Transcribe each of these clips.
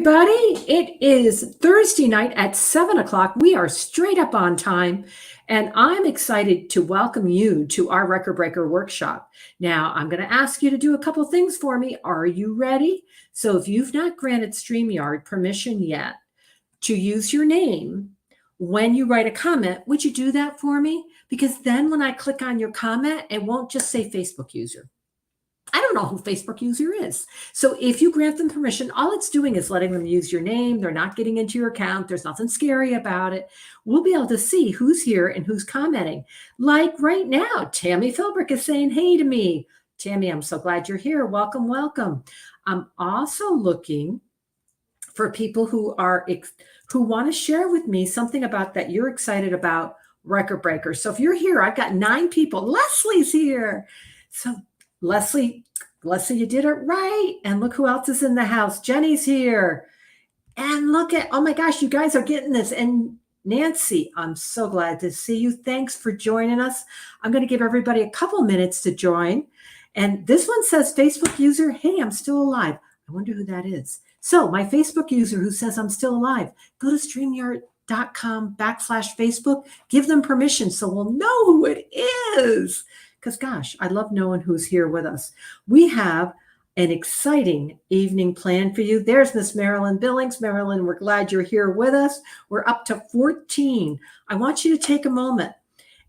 everybody. It is Thursday night at 7 o'clock. We are straight up on time, and I'm excited to welcome you to our Record Breaker workshop. Now, I'm going to ask you to do a couple things for me. Are you ready? So if you've not granted StreamYard permission yet to use your name when you write a comment, would you do that for me? Because then when I click on your comment, it won't just say Facebook user. I don't know who Facebook user is. So if you grant them permission, all it's doing is letting them use your name. They're not getting into your account. There's nothing scary about it. We'll be able to see who's here and who's commenting. Like right now, Tammy Philbrick is saying hey to me. Tammy, I'm so glad you're here. Welcome, welcome. I'm also looking for people who want to share with me something about that you're excited about Record Breaker. So if you're here, I've got 9 people. Leslie's here. So Leslie, you did it right. And look who else is in the house. Jenny's here. And look at, oh my gosh, you guys are getting this. And Nancy, I'm so glad to see you. Thanks for joining us. I'm going to give everybody a couple minutes to join. And this one says Facebook user, hey, I'm still alive. I wonder who that is. So my Facebook user who says I'm still alive, go to StreamYard.com/Facebook, give them permission so we'll know who it is. Because gosh, I love knowing who's here with us. We have an exciting evening planned for you. There's Miss Marilyn Billings. Marilyn, we're glad you're here with us. We're up to 14. I want you to take a moment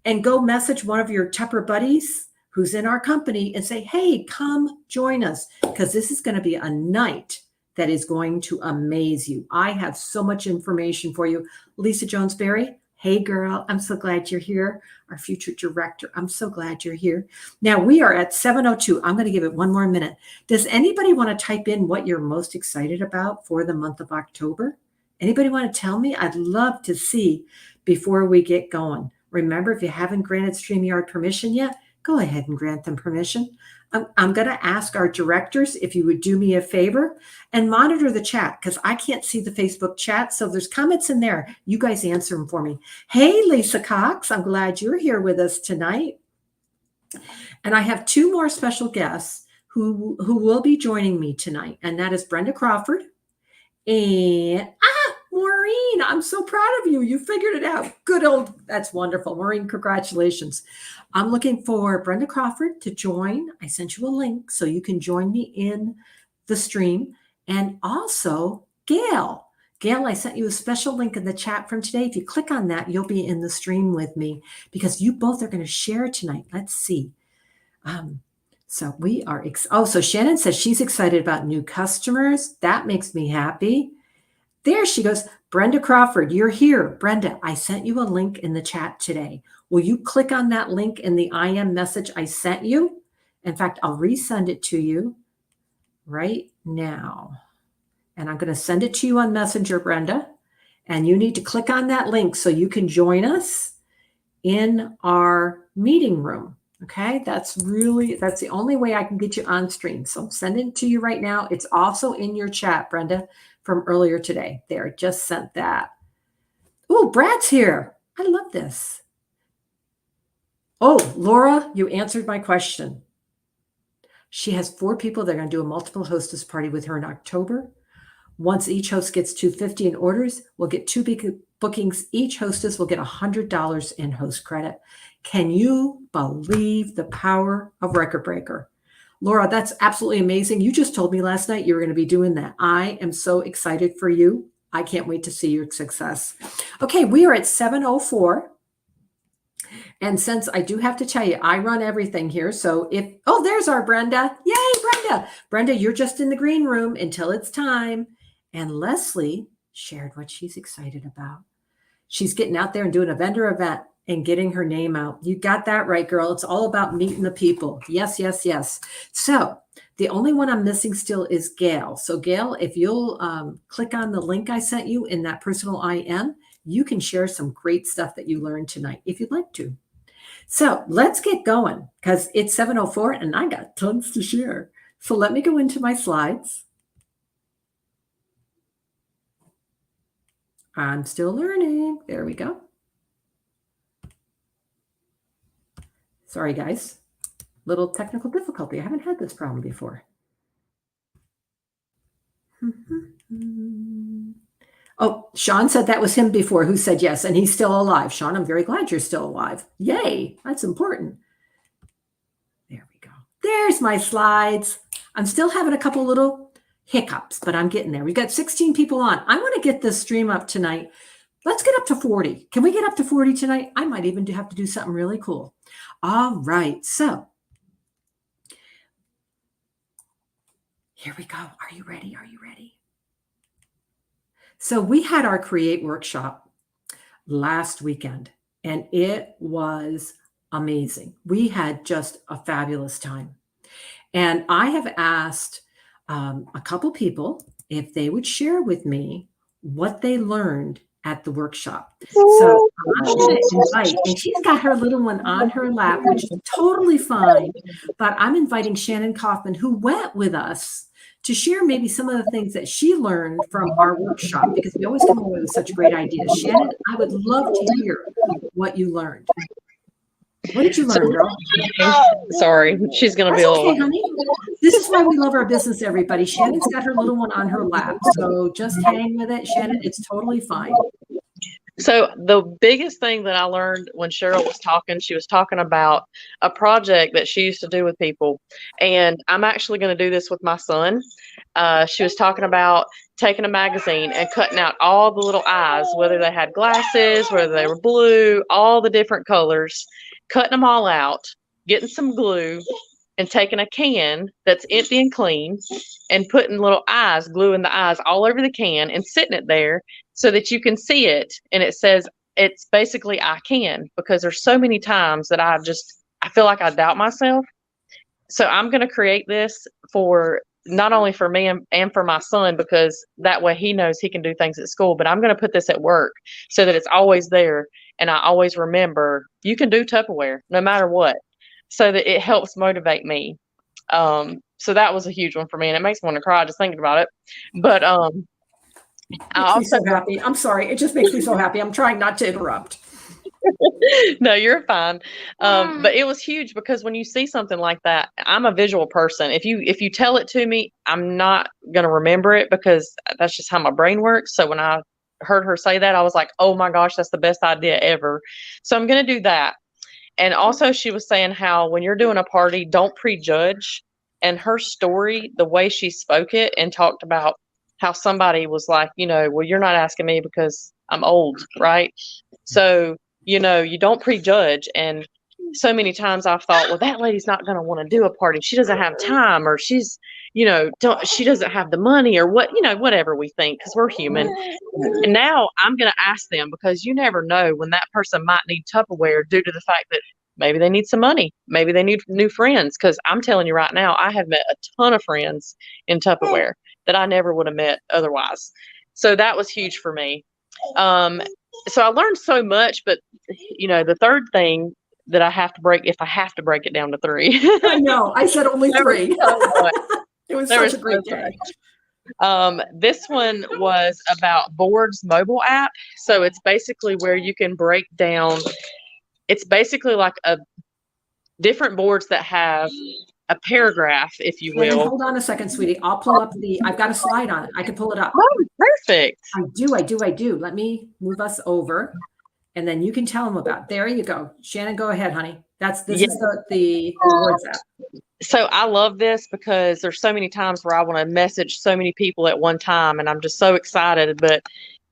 and go message one of your Tepper buddies who's in our company and say, hey, come join us, because this is going to be a night that is going to amaze you. I have so much information for you. Lisa Jones-Berry, hey girl, I'm so glad you're here. Our future director, I'm so glad you're here. Now we are at 7:02. I'm going to give it one more minute. Does anybody want to type in what you're most excited about for the month of October? Anybody want to tell me? I'd love to see before we get going. Remember, if you haven't granted StreamYard permission yet, go ahead and grant them permission. I'm going to ask our directors if you would do me a favor and monitor the chat, because I can't see the Facebook chat. So if there's comments in there, you guys answer them for me. Hey, Lisa Cox, I'm glad you're here with us tonight. And I have 2 more special guests who will be joining me tonight. And that is Brenda Crawford and Maureen. I'm so proud of you. You figured it out. Good old, that's wonderful. Maureen, congratulations. I'm looking for Brenda Crawford to join. I sent you a link so you can join me in the stream. And also Gail. Gail, I sent you a special link in the chat from today. If you click on that, you'll be in the stream with me, because you both are going to share tonight. Let's see. So we are, so Shannon says she's excited about new customers. That makes me happy. There she goes. Brenda Crawford, you're here. Brenda, I sent you a link in the chat today. Will you click on that link in the IM message I sent you? In fact, I'll resend it to you right now. And I'm going to send it to you on Messenger, Brenda. And you need to click on that link so you can join us in our meeting room. Okay, that's the only way I can get you on stream. So I'm sending it to you right now. It's also in your chat, Brenda, from earlier today. There, just sent that. Oh, Brad's here. I love this. Oh, Laura, you answered my question. She has 4 people. They're going to do a multiple hostess party with her in October. Once each host gets 250 in orders, we'll get 2 bookings. Each hostess will get $100 in host credit. Can you believe the power of Record Breaker? Laura, that's absolutely amazing. You just told me last night you were going to be doing that. I am so excited for you. I can't wait to see your success. Okay, we are at 7:04. And since I do have to tell you, I run everything here. So there's our Brenda. Yay, Brenda. Brenda, you're just in the green room until it's time. And Leslie shared what she's excited about. She's getting out there and doing a vendor event and getting her name out. You got that right, girl. It's all about meeting the people. Yes, yes, yes. So the only one I'm missing still is Gail. So Gail, if you'll click on the link I sent you in that personal IM, you can share some great stuff that you learned tonight if you'd like to. So let's get going, because it's 7:04 and I got tons to share. So let me go into my slides. I'm still learning. There we go. Sorry, guys. Little technical difficulty. I haven't had this problem before. Oh, Sean said that was him before who said yes, and he's still alive. Sean, I'm very glad you're still alive. Yay, that's important. There we go. There's my slides. I'm still having a couple little hiccups, but I'm getting there. We've got 16 people on. I want to get this stream up tonight. Let's get up to 40. Can we get up to 40 tonight? I might even have to do something really cool. All right, so here we go. Are you ready? Are you ready? So we had our Create workshop last weekend, and it was amazing. We had just a fabulous time. And I have asked a couple people if they would share with me what they learned at the workshop. So I'm going to invite, and she's got her little one on her lap, which is totally fine, but I'm inviting Shannon Kaufman, who went with us, to share maybe some of the things that she learned from our workshop, because we always come away with such great ideas. Shannon, I would love to hear what you learned. What did you learn, girl? Sorry, she's going to be a little. Okay, honey. This is why we love our business, everybody. Shannon's got her little one on her lap, so just hang with it, Shannon. It's totally fine. So the biggest thing that I learned when Cheryl was talking, she was talking about a project that she used to do with people. And I'm actually going to do this with my son. She was talking about taking a magazine and cutting out all the little eyes, whether they had glasses, whether they were blue, all the different colors, cutting them all out, getting some glue, and taking a can that's empty and clean and putting little eyes, gluing the eyes all over the can and sitting it there so that you can see it. And it says, it's basically, I can, because there's so many times that I feel like I doubt myself. So I'm going to create this for not only for me and for my son, because that way he knows he can do things at school, but I'm going to put this at work so that it's always there. And I always remember you can do Tupperware no matter what, so that it helps motivate me. So that was a huge one for me, and it makes me want to cry just thinking about it. But I'm so happy. I'm sorry. It just makes me so happy. I'm trying not to interrupt. No, you're fine. But it was huge because when you see something like that, I'm a visual person. If you tell it to me, I'm not going to remember it because that's just how my brain works. So when I heard her say that, I was like, oh my gosh, that's the best idea ever. So I'm going to do that. And also she was saying how when you're doing a party, don't prejudge. And her story, the way she spoke it and talked about how somebody was like, well, you're not asking me because I'm old, right? So, you don't prejudge. And so many times I've thought, well, that lady's not going to want to do a party. She doesn't have time, or she's, she doesn't have the money, or whatever we think, because we're human. And now I'm going to ask them, because you never know when that person might need Tupperware due to the fact that maybe they need some money. Maybe they need new friends. Because I'm telling you right now, I have met a ton of friends in Tupperware that I never would have met otherwise. So that was huge for me. So I learned so much, but the third thing that I have to break, if I have to break it down to 3. I know. I said only 3. It was such a great day. This one was about Boards mobile app. So it's basically where you can break down. It's basically like a different boards that have a paragraph, if you will. Hold on a second, sweetie. I'll pull up I've got a slide on it. I can pull it up. Oh, perfect. I do. Let me move us over, and then you can tell them about. There you go. Shannon, go ahead, honey. This is the Boards app. So I love this because there's so many times where I want to message so many people at one time, and I'm just so excited, but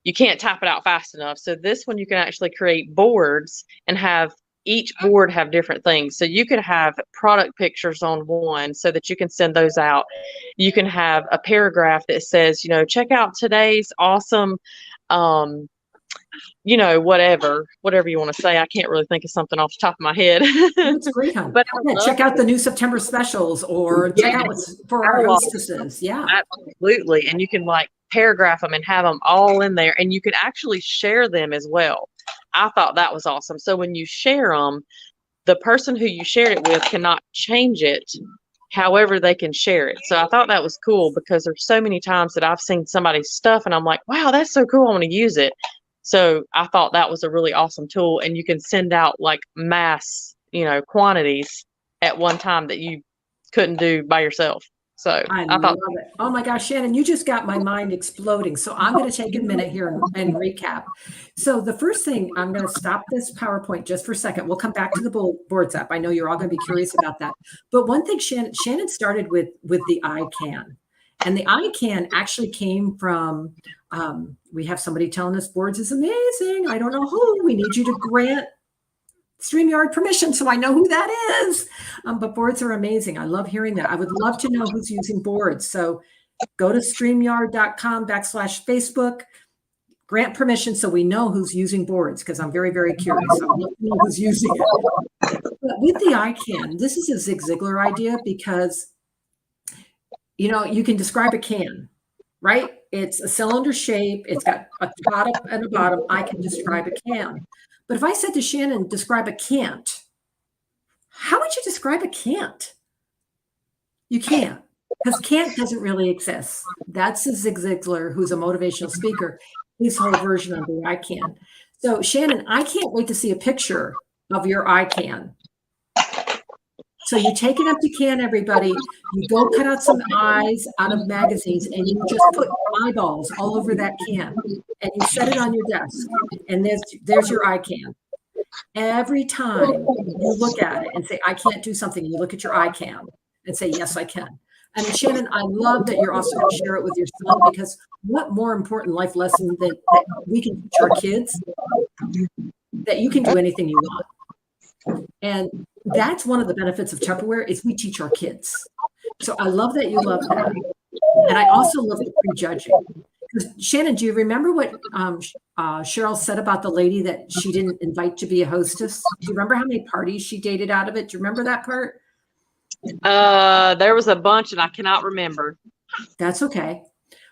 you can't type it out fast enough. So this one, you can actually create boards and have each board have different things. So you could have product pictures on one so that you can send those out. You can have a paragraph that says, check out today's awesome, whatever you want to say. I can't really think of something off the top of my head. That's great, honey. But check out the new September specials, or check out what's for our hostesses. Yeah, absolutely. And you can paragraph them and have them all in there, and you can actually share them as well. I thought that was awesome. So when you share them, the person who you shared it with cannot change it. However, they can share it. So I thought that was cool because there's so many times that I've seen somebody's stuff and I'm like, wow, that's so cool. I want to use it. So I thought that was a really awesome tool, and you can send out mass, quantities at one time that you couldn't do by yourself. So I I love thought, it. Oh my gosh, Shannon, you just got my mind exploding. So I'm going to take a minute here and recap. So the first thing, I'm going to stop this PowerPoint just for a second. We'll come back to the boards app. I know you're all going to be curious about that. But one thing Shannon started with the ICANN. And the ICANN actually came from, we have somebody telling us boards is amazing. I don't know who. We need you to grant StreamYard permission so I know who that is. But boards are amazing. I love hearing that. I would love to know who's using boards. So go to StreamYard.com/Facebook, grant permission so we know who's using boards, because I'm very, very curious. I would love to know who's using it. But with the ICANN, this is a Zig Ziglar idea because, you know, you can describe a can, right? It's a cylinder shape. It's got a top and a bottom. I can describe a can. But if I said to Shannon, describe a can't, how would you describe a can't? You can't, because can't doesn't really exist. That's a Zig Ziglar, who's a motivational speaker, his whole version of the I can. So Shannon, I can't wait to see a picture of your I can. So you take an empty can, everybody. You go cut out some eyes out of magazines, and you just put eyeballs all over that can, and you set it on your desk. And there's your I can. Every time you look at it and say, I can't do something, and you look at your I can and say, yes, I can. And Shannon, I love that you're also going to share it with your son, because what more important life lesson that we can teach our kids, that you can do anything you want. And that's one of the benefits of Tupperware, is we teach our kids. So I love that you love that. And I also love the prejudging. Shannon, do you remember what Cheryl said about the lady that she didn't invite to be a hostess? Do you remember how many parties she dated out of it? Do you remember that part? there was a bunch and I cannot remember. That's okay.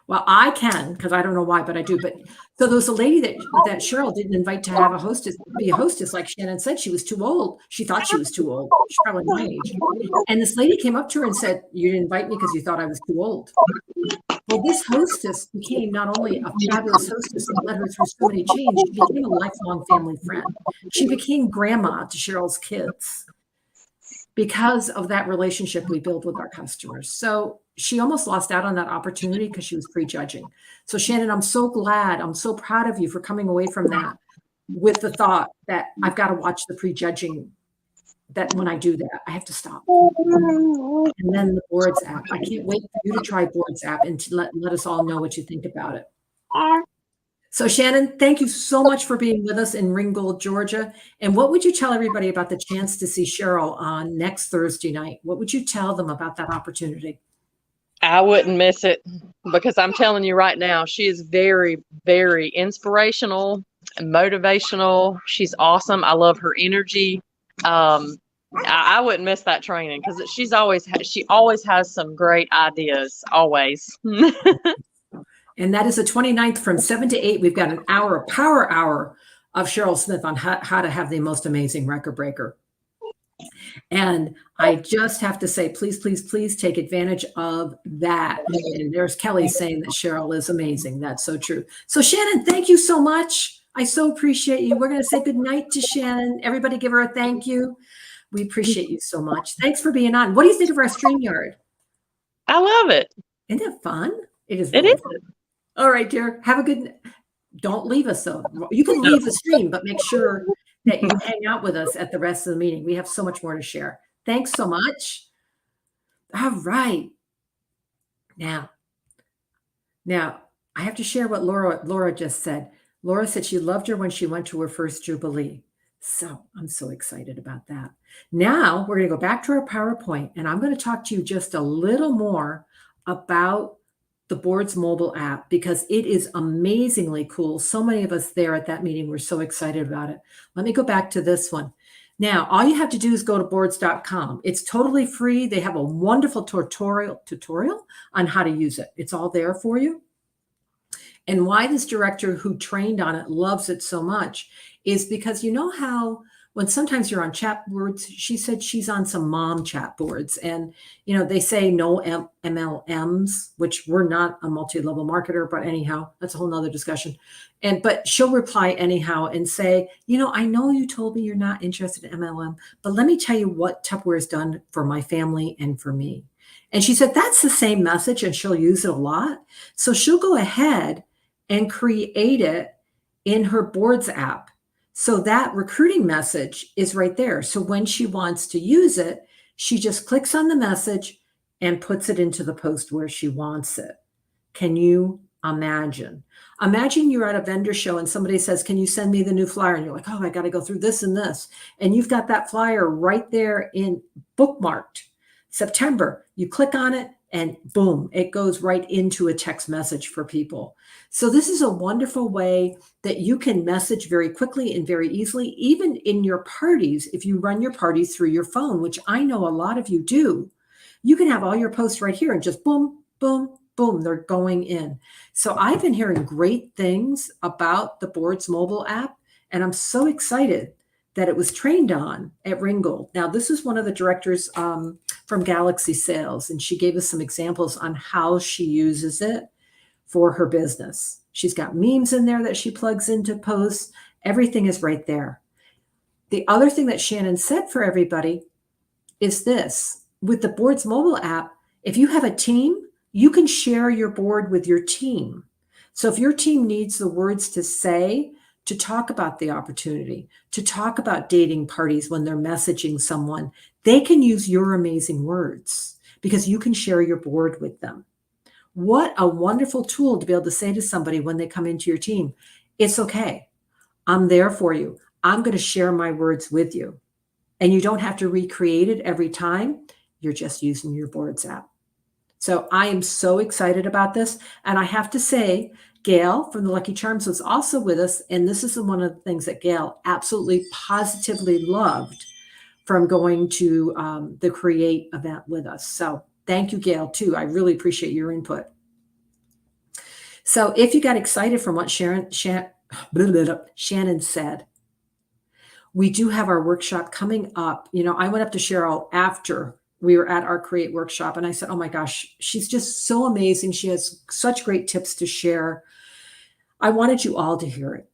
Well, I can, because I don't know why, but I do. But so there was a lady that Cheryl didn't invite to have be a hostess. Like Shannon said, she was too old. She thought she was too old. She's probably my age. And this lady came up to her and said, you didn't invite me because you thought I was too old. Well, this hostess became not only a fabulous hostess that led her through so many changes, she became a lifelong family friend. She became grandma to Cheryl's kids because of that relationship we build with our customers. So she almost lost out on that opportunity because she was prejudging. So Shannon, I'm so glad, I'm so proud of you for coming away from that with the thought that I've got to watch the prejudging, that when I do that, I have to stop. And then the boards app. I can't wait for you to try boards app and to let us all know what you think about it. So Shannon, thank you so much for being with us in Ringgold, Georgia. And what would you tell everybody about the chance to see Cheryl on next Thursday night? What would you tell them about that opportunity? I wouldn't miss it, because I'm telling you right now, she is very, very inspirational and motivational. She's awesome. I love her energy. I wouldn't miss that training, because she always has some great ideas, always. And that is the 29th from 7 to 8. We've got an hour, a power hour of Cheryl Smith on how to have the most amazing record breaker. And I just have to say, please, please, please take advantage of that. And there's Kelly saying that Cheryl is amazing. That's so true. So Shannon, thank you so much. I so appreciate you. We're going to say good night to Shannon. Everybody give her a thank you. We appreciate you so much. Thanks for being on. What do you think of our StreamYard? I love it. Isn't it fun? It is. It is. Fun. All right, dear. Have a good. Don't leave us though. You can leave the stream, but make sure that you hang out with us at the rest of the meeting. We have so much more to share. Thanks so much. All right. Now I have to share what Laura just said. Laura said she loved her when she went to her first Jubilee. So I'm so excited about that. Now we're going to go back to our PowerPoint, and I'm going to talk to you just a little more about the Boards mobile app, because it is amazingly cool. So many of us there at that meeting were so excited about it. Let me go back to this one. Now, all you have to do is go to boards.com. It's totally free. They have a wonderful tutorial on how to use it. It's all there for you. And why this director who trained on it loves it so much is because you know how when sometimes you're on chat boards, she said she's on some mom chat boards. And, they say no MLMs, which we're not a multi-level marketer, but anyhow, that's a whole nother discussion. But she'll reply anyhow and say, I know you told me you're not interested in MLM, but let me tell you what Tupperware has done for my family and for me. And she said, that's the same message and she'll use it a lot. So she'll go ahead and create it in her boards app. So that recruiting message is right there. So when she wants to use it, she just clicks on the message and puts it into the post where she wants it. Can you imagine? Imagine you're at a vendor show and somebody says, can you send me the new flyer? And you're like, oh, I got to go through this and this. And you've got that flyer right there in bookmarked September. You click on it and boom, it goes right into a text message for people. So this is a wonderful way that you can message very quickly and very easily, even in your parties. If you run your parties through your phone, which I know a lot of you do, you can have all your posts right here and just boom, boom, boom, they're going in. So I've been hearing great things about the Boards mobile app, and I'm so excited that it was trained on at Ringgold. Now, this is one of the directors from Galaxy Sales, and she gave us some examples on how she uses it for her business. She's got memes in there that she plugs into posts. Everything is right there. The other thing that Shannon said for everybody is this. With the Boards mobile app, if you have a team, you can share your board with your team. So if your team needs the words to say, to talk about the opportunity, to talk about dating parties when they're messaging someone, they can use your amazing words because you can share your board with them. What a wonderful tool to be able to say to somebody when they come into your team, it's okay. I'm there for you. I'm going to share my words with you. And you don't have to recreate it every time. You're just using your Boards app. So I am so excited about this. And I have to say, Gail from the Lucky Charms was also with us. And this is one of the things that Gail absolutely positively loved from going to the Create event with us. So thank you, Gail, too. I really appreciate your input. So if you got excited from what Shannon said, we do have our workshop coming up. I went up to Cheryl after we were at our Create workshop, and I said, oh my gosh, she's just so amazing. She has such great tips to share. I wanted you all to hear it.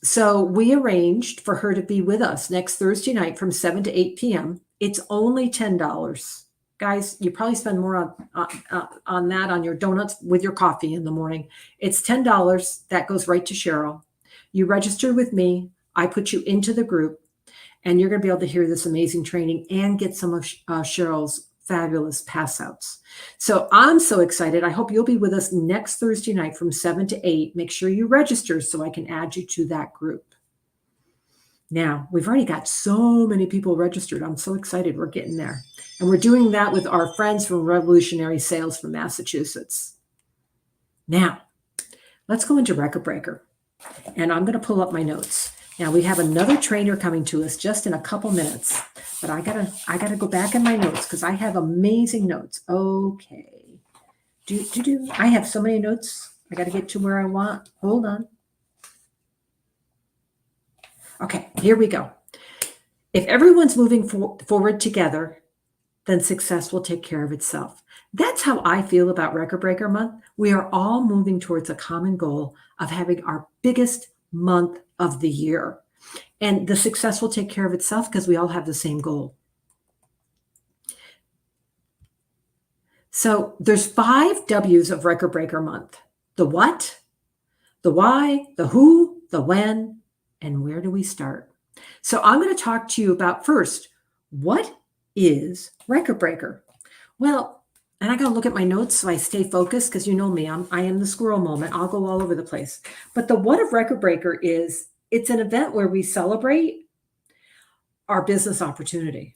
So we arranged for her to be with us next Thursday night from 7 to 8 p.m. It's only $10. Guys, you probably spend more on that on your donuts with your coffee in the morning. It's $10. That goes right to Cheryl. You register with me. I put you into the group, and you're going to be able to hear this amazing training and get some of Cheryl's fabulous pass outs. So I'm so excited. I hope you'll be with us next Thursday night from 7 to 8. Make sure you register so I can add you to that group. Now, we've already got so many people registered. I'm so excited. We're getting there. And we're doing that with our friends from Revolutionary Sales from Massachusetts. Now, let's go into Record Breaker. And I'm going to pull up my notes. Now, we have another trainer coming to us just in a couple minutes. But I gotta go back in my notes because I have amazing notes. Okay. I have so many notes. I got to get to where I want. Hold on. Okay, here we go. If everyone's moving forward together, then success will take care of itself. That's how I feel about Record Breaker Month. We are all moving towards a common goal of having our biggest month of the year. And the success will take care of itself because we all have the same goal. So there's 5 W's of Record Breaker Month. The what, the why, the who, the when, and where do we start? So I'm going to talk to you about first, what is Record Breaker? Well, and I got to look at my notes so I stay focused because you know me, I am the squirrel moment. I'll go all over the place. But the what of Record Breaker is, it's an event where we celebrate our business opportunity.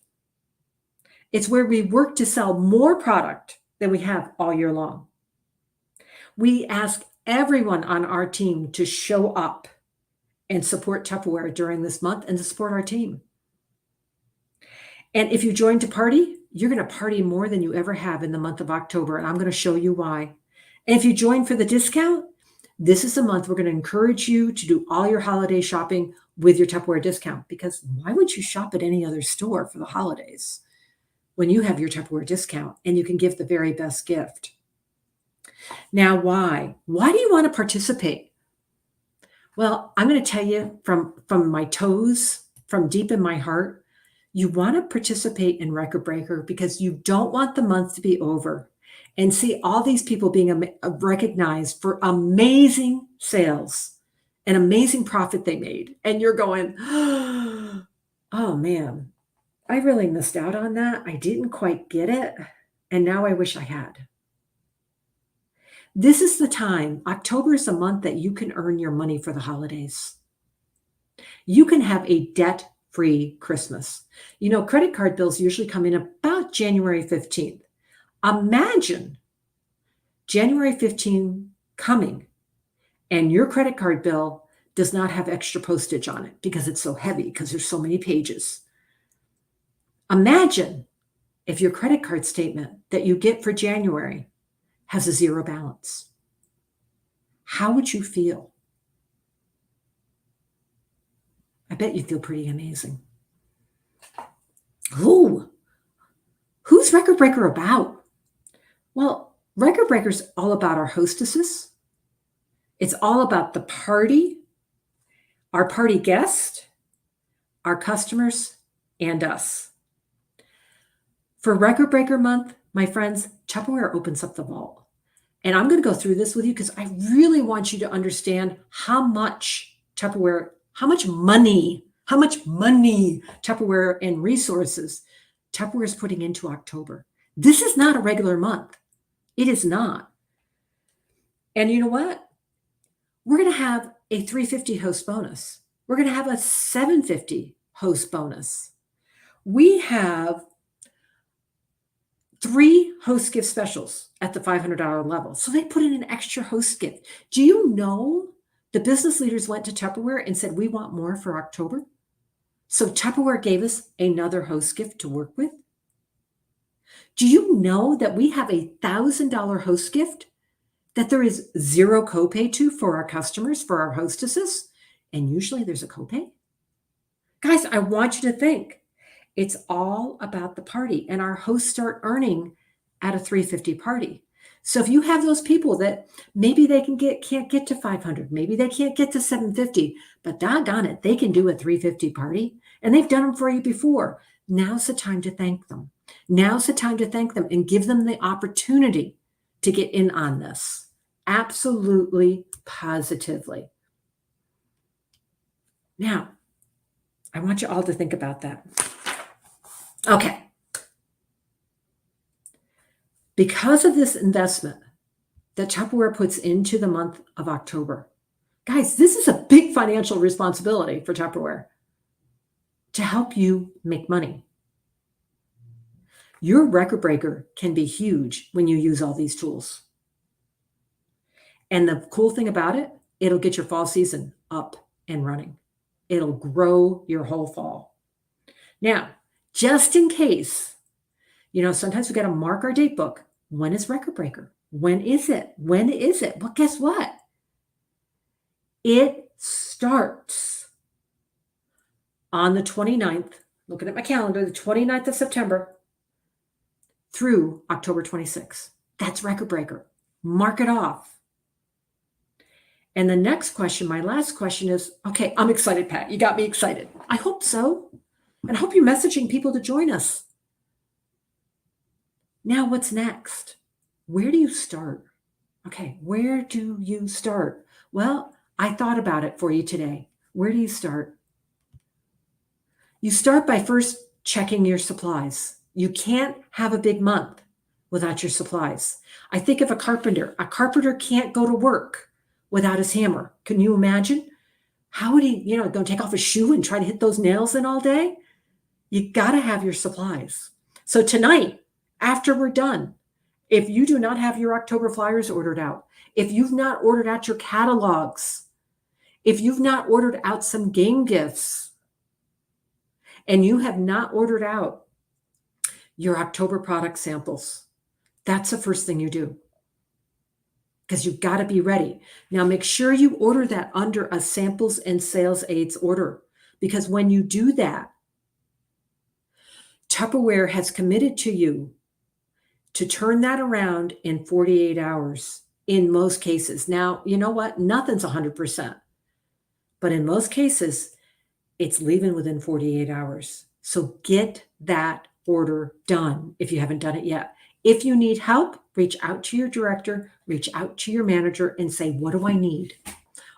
It's where we work to sell more product than we have all year long. We ask everyone on our team to show up and support Tupperware during this month and to support our team. And if you join to party, you're going to party more than you ever have in the month of October. And I'm going to show you why. And if you join for the discount, this is the month we're going to encourage you to do all your holiday shopping with your Tupperware discount, because why would you shop at any other store for the holidays when you have your Tupperware discount and you can give the very best gift? Now, why? Why do you want to participate? Well, I'm going to tell you from my toes, from deep in my heart, you want to participate in Record Breaker because you don't want the month to be over and see all these people being recognized for amazing sales and amazing profit they made. And you're going, oh man, I really missed out on that. I didn't quite get it. And now I wish I had. This is the time. October is a month that you can earn your money for the holidays. You can have a debt-free Christmas. You know, credit card bills usually come in about January 15th. Imagine January 15th coming and your credit card bill does not have extra postage on it because it's so heavy, because there's so many pages. Imagine if your credit card statement that you get for January has a zero balance. How would you feel? I bet you feel pretty amazing. Ooh, who's Record Breaker about? Well, Record Breaker's all about our hostesses. It's all about the party, our party guest, our customers, and us. For Record Breaker month, my friends, Tupperware opens up the vault. And I'm going to go through this with you because I really want you to understand how much Tupperware, how much money Tupperware and resources Tupperware is putting into October. This is not a regular month. It is not. And you know what? We're going to have a 350 host bonus. We're going to have a 750 host bonus. We have 3 host gift specials at the $500 level. So they put in an extra host gift. Do you know the business leaders went to Tupperware and said, we want more for October? So Tupperware gave us another host gift to work with. Do you know that we have a $1,000 host gift that there is zero copay to for our customers, for our hostesses? And usually there's a copay. Guys, I want you to think. It's all about the party, and our hosts start earning at a 350 party. So if you have those people that maybe they can't get to 500, maybe they can't get to 750, but doggone it, they can do a 350 party, and they've done them for you before. Now's the time to thank them. Now's the time to thank them and give them the opportunity to get in on this. Absolutely, positively. Now, I want you all to think about that. Okay. Because of this investment that Tupperware puts into the month of October, guys, this is a big financial responsibility for Tupperware to help you make money. Your Record Breaker can be huge when you use all these tools. And the cool thing about it, it'll get your fall season up and running. It'll grow your whole fall. Now, just in case, sometimes we got to mark our date book. When is Record Breaker? When is it? When is it? Well, guess what? It starts on the 29th, looking at my calendar, the 29th of September through October 26th. That's Record Breaker. Mark it off. And the next question, my last question is, okay, I'm excited, Pat. You got me excited. I hope so. And I hope you're messaging people to join us. Now, what's next? Where do you start? Okay, where do you start? Well, I thought about it for you today. Where do you start? You start by first checking your supplies. You can't have a big month without your supplies. I think of a carpenter. A carpenter can't go to work without his hammer. Can you imagine? How would he, go take off his shoe and try to hit those nails in all day? You got to have your supplies. So tonight, after we're done, if you do not have your October flyers ordered out, if you've not ordered out your catalogs, if you've not ordered out some game gifts, and you have not ordered out your October product samples, that's the first thing you do. because you've got to be ready. Now, make sure you order that under a samples and sales aids order, because when you do that, Tupperware has committed to you to turn that around in 48 hours in most cases. Now, you know what? Nothing's 100%, but in most cases, it's leaving within 48 hours. So get that order done if you haven't done it yet. If you need help, reach out to your director, reach out to your manager and say, what do I need?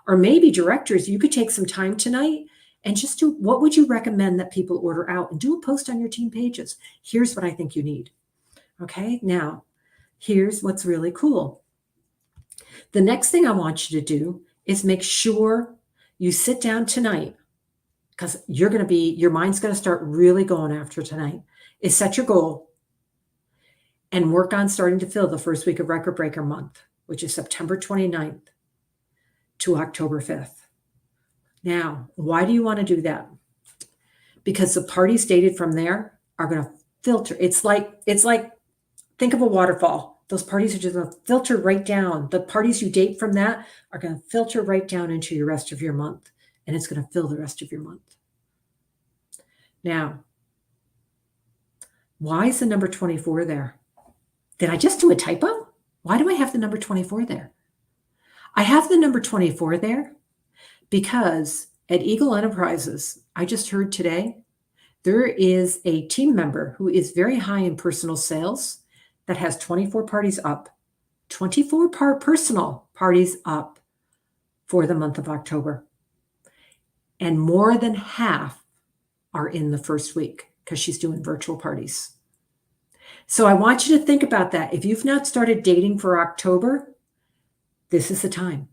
Or maybe directors, you could take some time tonight and just do, what would you recommend that people order out, and do a post on your team pages. Here's what I think you need. Okay, now here's what's really cool. The next thing I want you to do is make sure you sit down tonight, because your mind's going to start really going after tonight, is set your goal and work on starting to fill the first week of Record Breaker month, which is September 29th to October 5th. Now, why do you want to do that? Because the parties dated from there are going to filter. It's like, think of a waterfall. Those parties are just going to filter right down. The parties you date from that are going to filter right down into your rest of your month, and it's going to fill the rest of your month. Now, why is the number 24 there? Did I just do a typo? Why do I have the number 24 there? I have the number 24 there because at Eagle Enterprises, I just heard today, there is a team member who is very high in personal sales that has 24 parties up, 24 personal parties up for the month of October. And more than half are in the first week because she's doing virtual parties. So I want you to think about that. If you've not started dating for October, this is the time.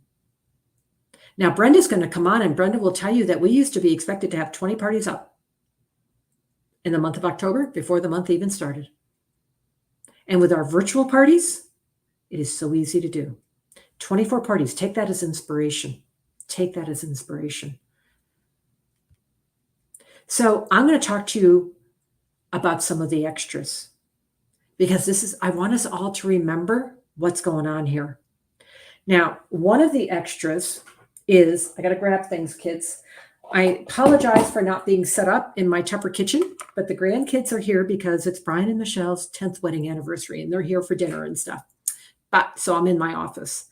Now, Brenda's going to come on, and Brenda will tell you that we used to be expected to have 20 parties up in the month of October before the month even started. And with our virtual parties, it is so easy to do. 24 parties. Take that as inspiration. Take that as inspiration. So I'm going to talk to you about some of the extras, because I want us all to remember what's going on here. Now, one of the extras is, I got to grab things, kids. I apologize for not being set up in my Tupper kitchen, but the grandkids are here because it's Brian and Michelle's 10th wedding anniversary, and they're here for dinner and stuff. So I'm in my office.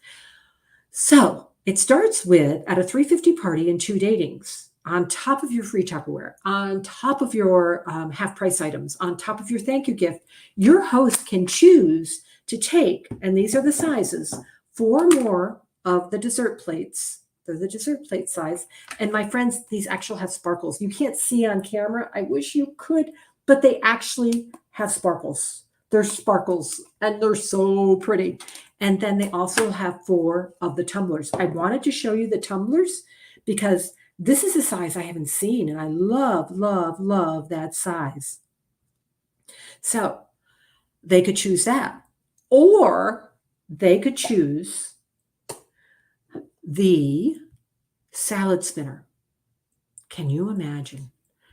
So it starts with, at a 350 party and 2 datings, on top of your free Tupperware, on top of your half price items, on top of your thank you gift, your host can choose to take, and these are the sizes, 4 more of the dessert plates. They're the dessert plate size. And my friends, these actually have sparkles. You can't see on camera. I wish you could, but they actually have sparkles. They're sparkles, and they're so pretty. And then they also have 4 of the tumblers. I wanted to show you the tumblers because this is a size I haven't seen, and I love, love, love that size. So they could choose that, or they could choose the salad spinner. Can you imagine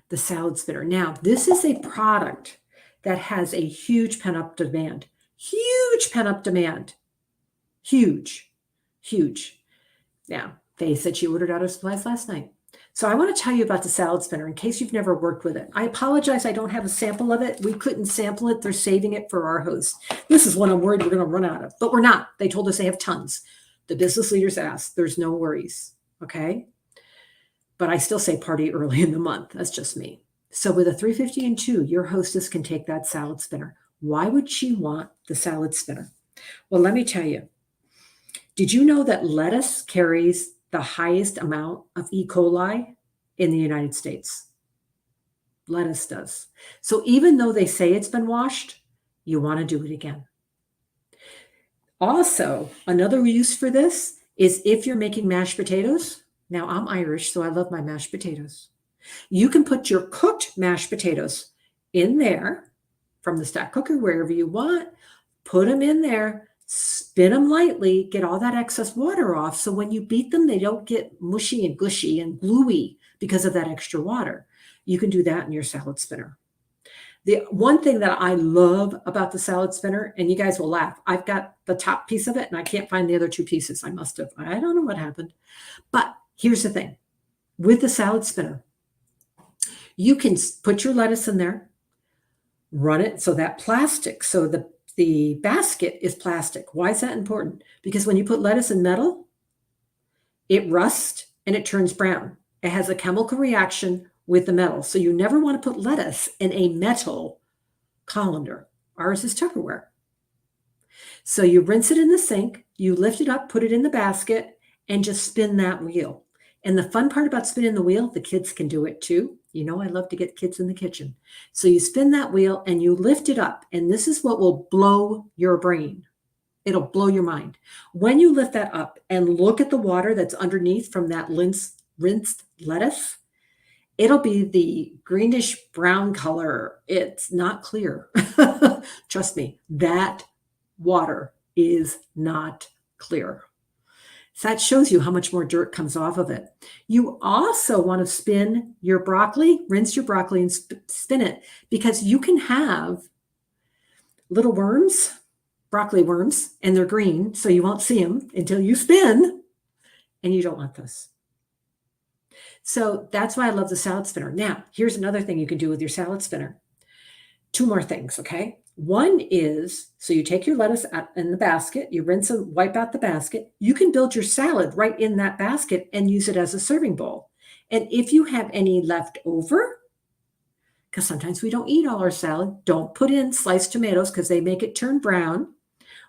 the salad spinner? Now, this is a product that has a huge pent-up demand. Huge pent-up demand. Huge, huge. Now, they said she ordered out of supplies last night. So I want to tell you about the salad spinner in case you've never worked with it. I apologize, I don't have a sample of it. We couldn't sample it. They're saving it for our host. This is one I'm worried we're going to run out of, but we're not. They told us they have tons. The business leaders asked. There's no worries, okay? But I still say party early in the month. That's just me. So with a 350 and 2, your hostess can take that salad spinner. Why would she want the salad spinner? Well, let me tell you. Did you know that lettuce carries the highest amount of E. coli in the United States? Lettuce does. So even though they say it's been washed, you want to do it again. Also, another use for this is if you're making mashed potatoes. Now, I'm Irish, so I love my mashed potatoes. You can put your cooked mashed potatoes in there from the stack cooker, wherever you want. Put them in there, spin them lightly, get all that excess water off. So when you beat them, they don't get mushy and gushy and gluey because of that extra water. You can do that in your salad spinner. The one thing that I love about the salad spinner, and you guys will laugh, I've got the top piece of it and I can't find the other two pieces. I don't know what happened. But here's the thing. With the salad spinner, you can put your lettuce in there, run it. So that plastic, so the basket is plastic. Why is that important? Because when you put lettuce in metal, it rusts and it turns brown. It has a chemical reaction with the metal. So you never want to put lettuce in a metal colander. Ours is Tupperware. So you rinse it in the sink, you lift it up, put it in the basket, and just spin that wheel. And the fun part about spinning the wheel, the kids can do it too. You know, I love to get kids in the kitchen. So you spin that wheel and you lift it up. And this is what will blow your brain. It'll blow your mind. When you lift that up and look at the water that's underneath from that rinsed lettuce, it'll be the greenish brown color. It's not clear. Trust me, that water is not clear. So that shows you how much more dirt comes off of it. You also want to spin your broccoli, rinse your broccoli and spin it, because you can have little worms, broccoli worms, and they're green, so you won't see them until you spin, and you don't want this. So that's why I love the salad spinner. Now, here's another thing you can do with your salad spinner. Two more things, okay? One is, so you take your lettuce out in the basket, you rinse and wipe out the basket. You can build your salad right in that basket and use it as a serving bowl. And if you have any left over, because sometimes we don't eat all our salad, don't put in sliced tomatoes because they make it turn brown.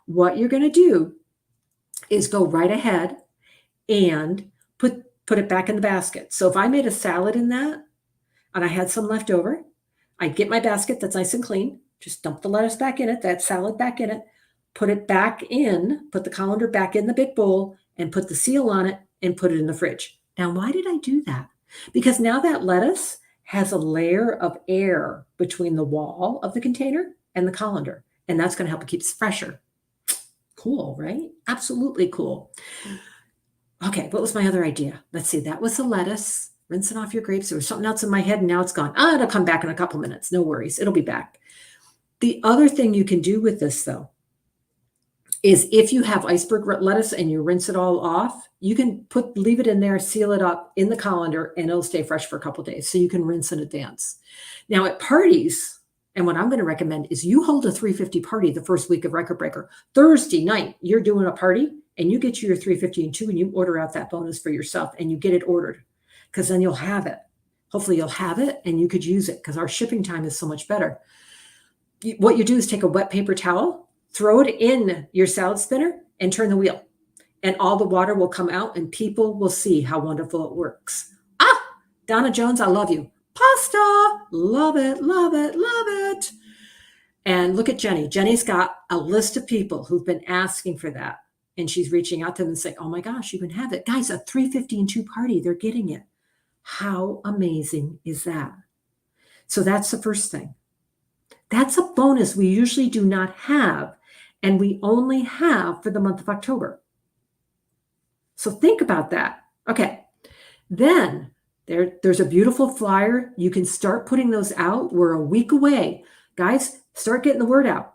What you're going to do is go right ahead and put it back in the basket. So if I made a salad in that and I had some left over, I'd get my basket that's nice and clean, just dump the lettuce back in it, that salad back in it, put it back in, put the colander back in the big bowl and put the seal on it and put it in the fridge. Now, why did I do that? Because now that lettuce has a layer of air between the wall of the container and the colander, and that's going to help it keep it fresher. Cool, right? Absolutely cool. Okay, what was my other idea? Let's see. That was the lettuce. Rinsing off your grapes. There was something else in my head and now it's gone. It'll come back in a couple minutes. No worries. It'll be back. The other thing you can do with this though, is if you have iceberg lettuce and you rinse it all off, you can leave it in there, seal it up in the colander, and it'll stay fresh for a couple days. So you can rinse in advance. Now at parties, and what I'm going to recommend is you hold a 350 party the first week of Record Breaker. Thursday night, you're doing a party and you get your 350 and 2 and you order out that bonus for yourself and you get it ordered, because then you'll have it. Hopefully you'll have it and you could use it because our shipping time is so much better. What you do is take a wet paper towel, throw it in your salad spinner and turn the wheel. And all the water will come out and people will see how wonderful it works. Donna Jones, I love you. Pasta, love it, love it, love it. And look at Jenny. Jenny's got a list of people who've been asking for that. And she's reaching out to them and saying, oh my gosh, you can have it. Guys, a 350 and 2 party, they're getting it. How amazing is that? So that's the first thing. That's a bonus we usually do not have, and we only have for the month of October. So think about that. Okay. Then there's a beautiful flyer. You can start putting those out. We're a week away. Guys, start getting the word out.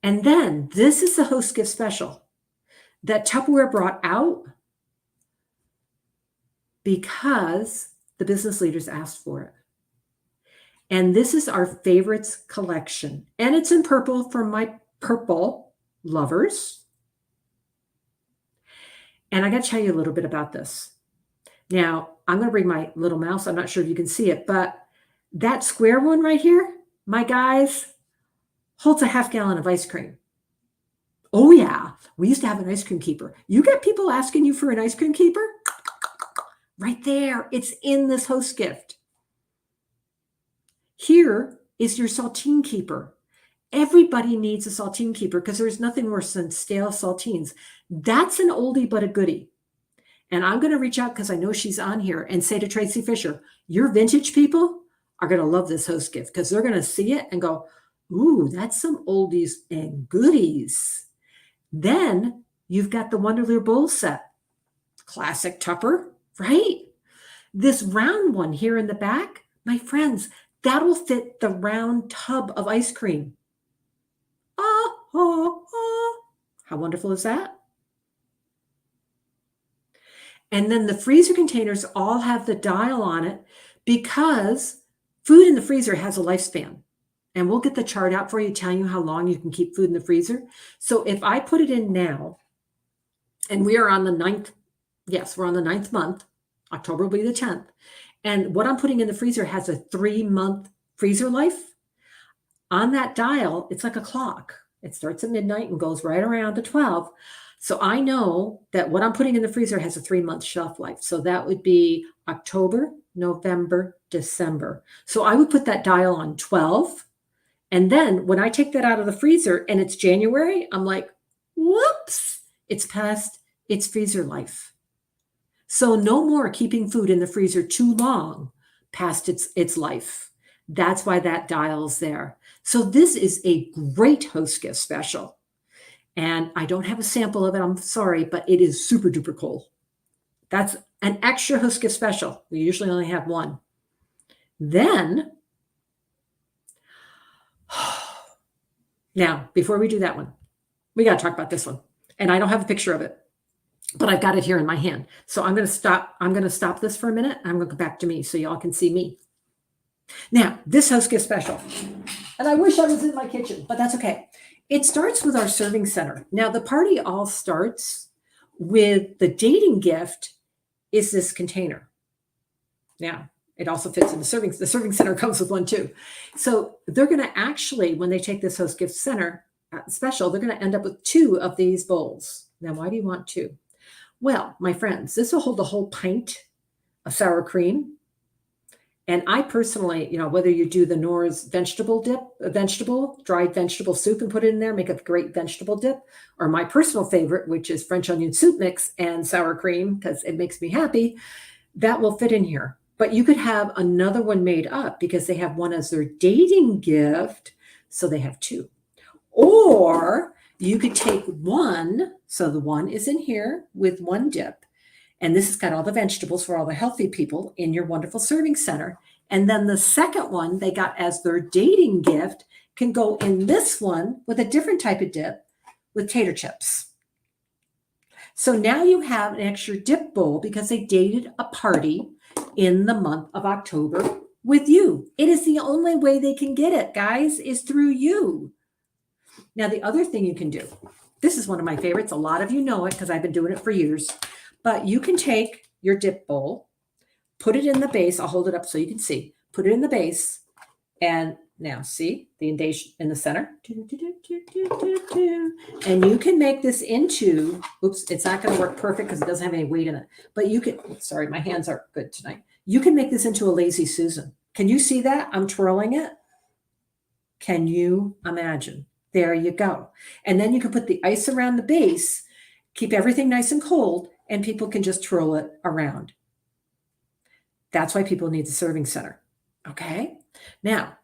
And then this is the host gift special that Tupperware brought out because the business leaders asked for it. And this is our favorites collection. And it's in purple for my purple lovers. And I got to tell you a little bit about this. Now, I'm going to bring my little mouse. I'm not sure if you can see it, but that square one right here, my guys, holds a half gallon of ice cream. Oh, yeah. We used to have an ice cream keeper. You get people asking you for an ice cream keeper? Right there. It's in this host gift. Here is your saltine keeper. Everybody needs a saltine keeper because there's nothing worse than stale saltines. That's an oldie but a goodie. And I'm going to reach out because I know she's on here and say to Tracy Fisher, your vintage people are going to love this host gift because they're going to see it and go, ooh, that's some oldies and goodies. Then you've got the Wonderlier bowl set. Classic Tupper, right? This round one here in the back, my friends, That'll fit the round tub of ice cream. Ah, ah, ah. How wonderful is that? And then the freezer containers all have the dial on it because food in the freezer has a lifespan. And we'll get the chart out for you, telling you how long you can keep food in the freezer. So if I put it in now, and we are on the 9th, yes, we're on the 9th month, October will be the 10th. And what I'm putting in the freezer has a 3-month freezer life. On that dial, it's like a clock. It starts at midnight and goes right around to 12. So I know that what I'm putting in the freezer has a 3-month shelf life. So that would be October, November, December. So I would put that dial on 12. And then when I take that out of the freezer and it's January, I'm like, whoops, it's past its freezer life. So no more keeping food in the freezer too long past its life. That's why that dial's there. So this is a great host gift special. And I don't have a sample of it, I'm sorry, but it is super duper cool. That's an extra host gift special. We usually only have one. Then, now, before we do that one, we got to talk about this one. And I don't have a picture of it, but I've got it here in my hand. So I'm going to stop. I'm going to stop this for a minute. I'm going to go back to me so y'all can see me. Now, this host gift special, and I wish I was in my kitchen, but that's okay. It starts with our serving center. Now, the party all starts with the dating gift is this container. Now, it also fits in the serving center comes with one too. So they're going to actually, when they take this host gift center special, they're going to end up with 2 of these bowls. Now, why do you want 2? Well, my friends, this will hold a whole pint of sour cream. And I personally, whether you do the Knorr's vegetable dip, dried vegetable soup and put it in there, make a great vegetable dip, or my personal favorite, which is French onion soup mix and sour cream, because it makes me happy, that will fit in here. But you could have another one made up because they have one as their dating gift. So they have 2. Or you could take one. So the one is in here with one dip. And this has got all the vegetables for all the healthy people in your wonderful serving center. And then the second one they got as their dating gift can go in this one with a different type of dip with tater chips. So now you have an extra dip bowl because they dated a party in the month of October with you. It is the only way they can get it, guys, is through you. Now, the other thing you can do, this is one of my favorites. A lot of you know it because I've been doing it for years. But you can take your dip bowl, put it in the base. I'll hold it up so you can see. Put it in the base. And now see the indentation in the center. And you can make this into, oops, it's not going to work perfect because it doesn't have any weight in it. But you can, sorry, my hands aren't good tonight. You can make this into a lazy Susan. Can you see that? I'm twirling it. Can you imagine? There you go. And then you can put the ice around the base, keep everything nice and cold, and people can just twirl it around. That's why people need the serving center. Okay? Now,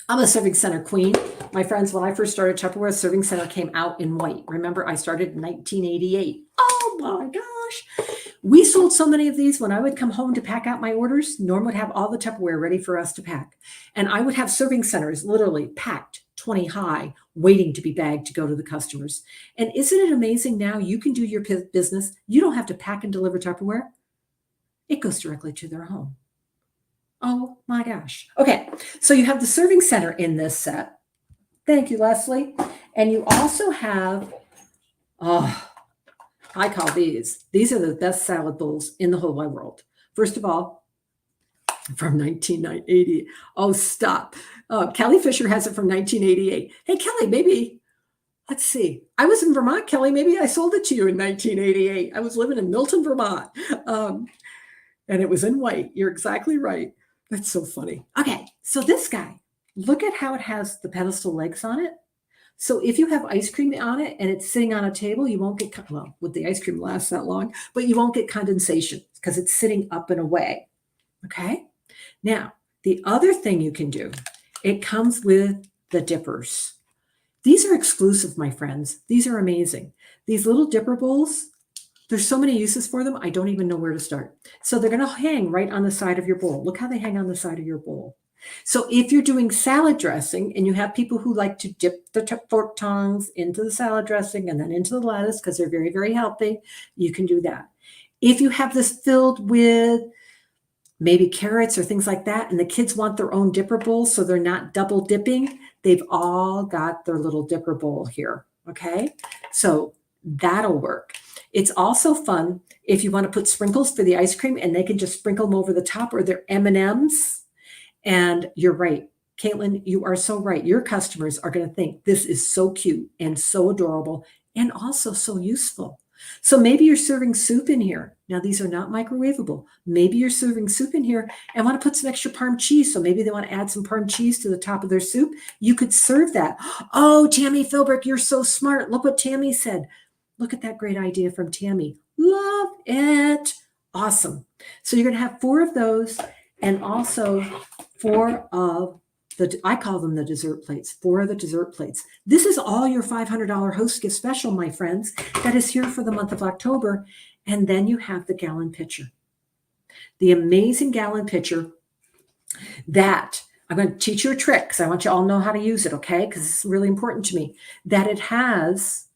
I'm a serving center queen. My friends, when I first started Tupperware, serving center came out in white. Remember, I started in 1988. Oh my gosh. We sold so many of these. When I would come home to pack out my orders, Norm would have all the Tupperware ready for us to pack. And I would have serving centers literally packed 20 high, waiting to be bagged to go to the customers. And isn't it amazing now you can do your business? You don't have to pack and deliver Tupperware. It goes directly to their home. Oh my gosh. Okay, so you have the serving center in this set. Thank you, Leslie. And you also have, I call these are the best salad bowls in the whole wide world. First of all, from 1980. Oh, stop. Kelly Fisher has it from 1988. Hey, Kelly, maybe, let's see. I was in Vermont, Kelly. Maybe I sold it to you in 1988. I was living in Milton, Vermont. And it was in white. You're exactly right. That's so funny. Okay, so this guy, look at how it has the pedestal legs on it. So if you have ice cream on it and it's sitting on a table, you won't get, well, would the ice cream last that long? But you won't get condensation because it's sitting up and away. Okay? Now, the other thing you can do, it comes with the dippers. These are exclusive, my friends. These are amazing. These little dipper bowls, there's so many uses for them, I don't even know where to start. So they're going to hang right on the side of your bowl. Look how they hang on the side of your bowl. So if you're doing salad dressing and you have people who like to dip the fork tongs into the salad dressing and then into the lettuce because they're very, very healthy, you can do that. If you have this filled with maybe carrots or things like that, and the kids want their own dipper bowl so they're not double dipping, they've all got their little dipper bowl here, okay? So that'll work. It's also fun if you want to put sprinkles for the ice cream and they can just sprinkle them over the top or their M&Ms. And you're right, Caitlin, you are so right. Your customers are going to think this is so cute and so adorable and also so useful. So maybe you're serving soup in here. Now, these are not microwavable. Maybe you're serving soup in here and want to put some extra Parm cheese. So maybe they want to add some Parm cheese to the top of their soup. You could serve that. Oh, Tammy Philbrick, you're so smart. Look what Tammy said. Look at that great idea from Tammy. Love it. Awesome. So you're going to have 4 of those and also 4 of I call them the dessert plates, 4 of the dessert plates. This is all your $500 host gift special, my friends, that is here for the month of October. And then you have the gallon pitcher, the amazing gallon pitcher that I'm going to teach you a trick because I want you all to know how to use it, okay? Because it's really important to me that it has,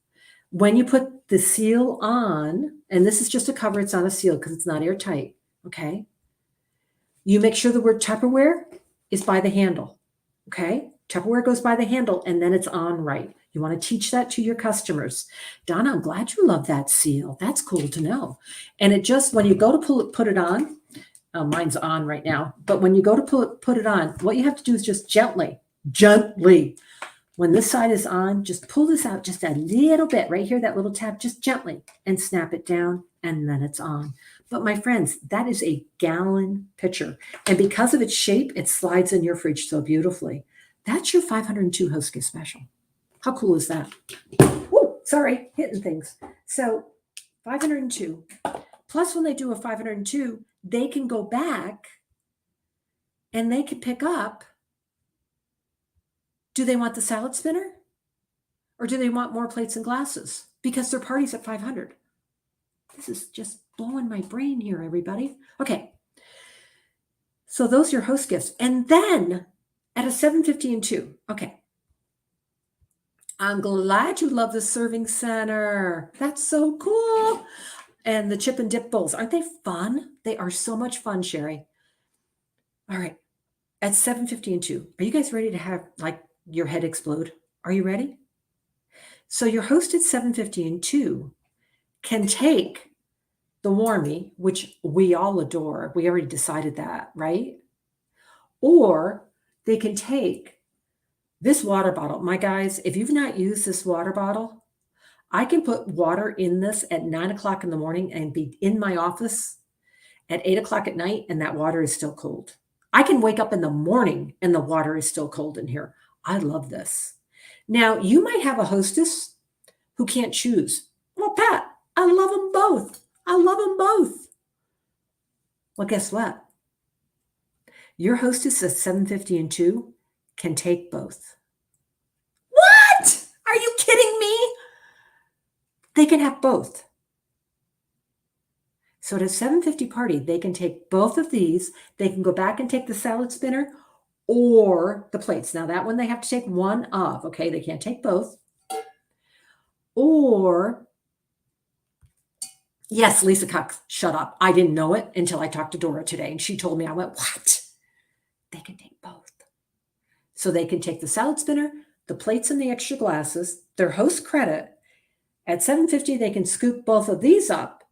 when you put the seal on, and this is just a cover, it's not a seal because it's not airtight, okay? You make sure the word Tupperware is by the handle. Okay, Tupperware goes by the handle and then it's on right. You want to teach that to your customers. Donna, I'm glad you love that seal. That's cool to know. And it just, when you go to put it on, mine's on right now, but when you go to put it on, what you have to do is just gently, when this side is on, just pull this out just a little bit right here, that little tab, just gently and snap it down and then it's on. But my friends, that is a gallon pitcher. And because of its shape, it slides in your fridge so beautifully. That's your 502 host gift special. How cool is that? Woo, sorry, hitting things. So 502. Plus when they do a 502, they can go back and they can pick up. Do they want the salad spinner? Or do they want more plates and glasses? Because their party's at 500. This is just blowing my brain here, everybody. Okay. So those are your host gifts. And then at a 750 and 2. Okay. I'm glad you love the serving center. That's so cool. And the chip and dip bowls. Aren't they fun? They are so much fun, Sherry. All right. At 750 and 2. Are you guys ready to have like your head explode? Are you ready? So your host at 750 and 2 can take the Warmy, which we all adore. We already decided that, right? Or they can take this water bottle. My guys, if you've not used this water bottle, I can put water in this at 9 o'clock in the morning and be in my office at 8 o'clock at night, and that water is still cold. I can wake up in the morning and the water is still cold in here. I love this. Now, you might have a hostess who can't choose. Well, Pat, I love them both. I love them both. Well, guess what? Your hostess at 750 and 2 can take both. What? Are you kidding me? They can have both. So at a 750 party, they can take both of these. They can go back and take the salad spinner or the plates. Now that one they have to take one of, okay? They can't take both. Or, yes, Lisa Cox, shut up. I didn't know it until I talked to Dora today. And she told me, I went, what? They can take both. So they can take the salad spinner, the plates and the extra glasses, their host credit. At 750, they can scoop both of these up.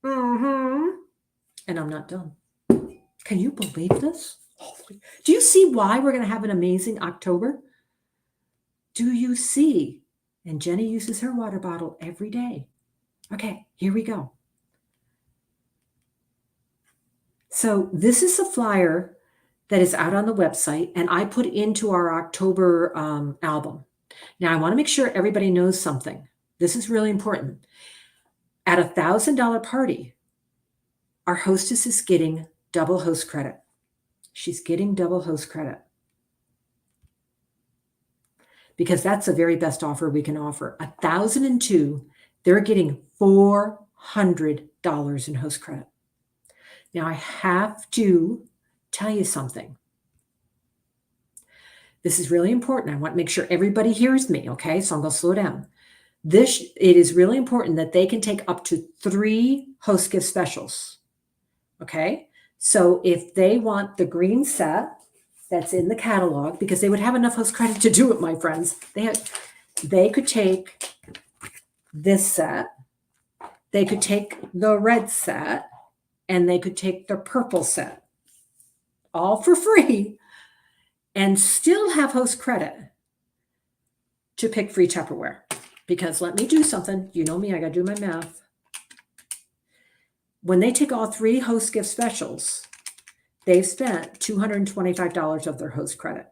And I'm not done. Can you believe this? Do you see why we're going to have an amazing October? Do you see? And Jenny uses her water bottle every day. Okay, here we go. So this is a flyer that is out on the website, and I put into our October album. Now, I want to make sure everybody knows something. This is really important. At a $1,000 party, our hostess is getting double host credit. She's getting double host credit. Because that's the very best offer we can offer. 1,002, they're getting $400 in host credit. Now, I have to tell you something. This is really important. I want to make sure everybody hears me. Okay. So I'm going to slow down. It is really important that they can take up to 3 host gift specials. Okay. So if they want the green set that's in the catalog, because they would have enough host credit to do it, my friends, they could take this set, they could take the red set, and they could take the purple set, all for free, and still have host credit to pick free Tupperware. Because let me do something. You know me, I got to do my math. When they take all 3 host gift specials, they've spent $225 of their host credit.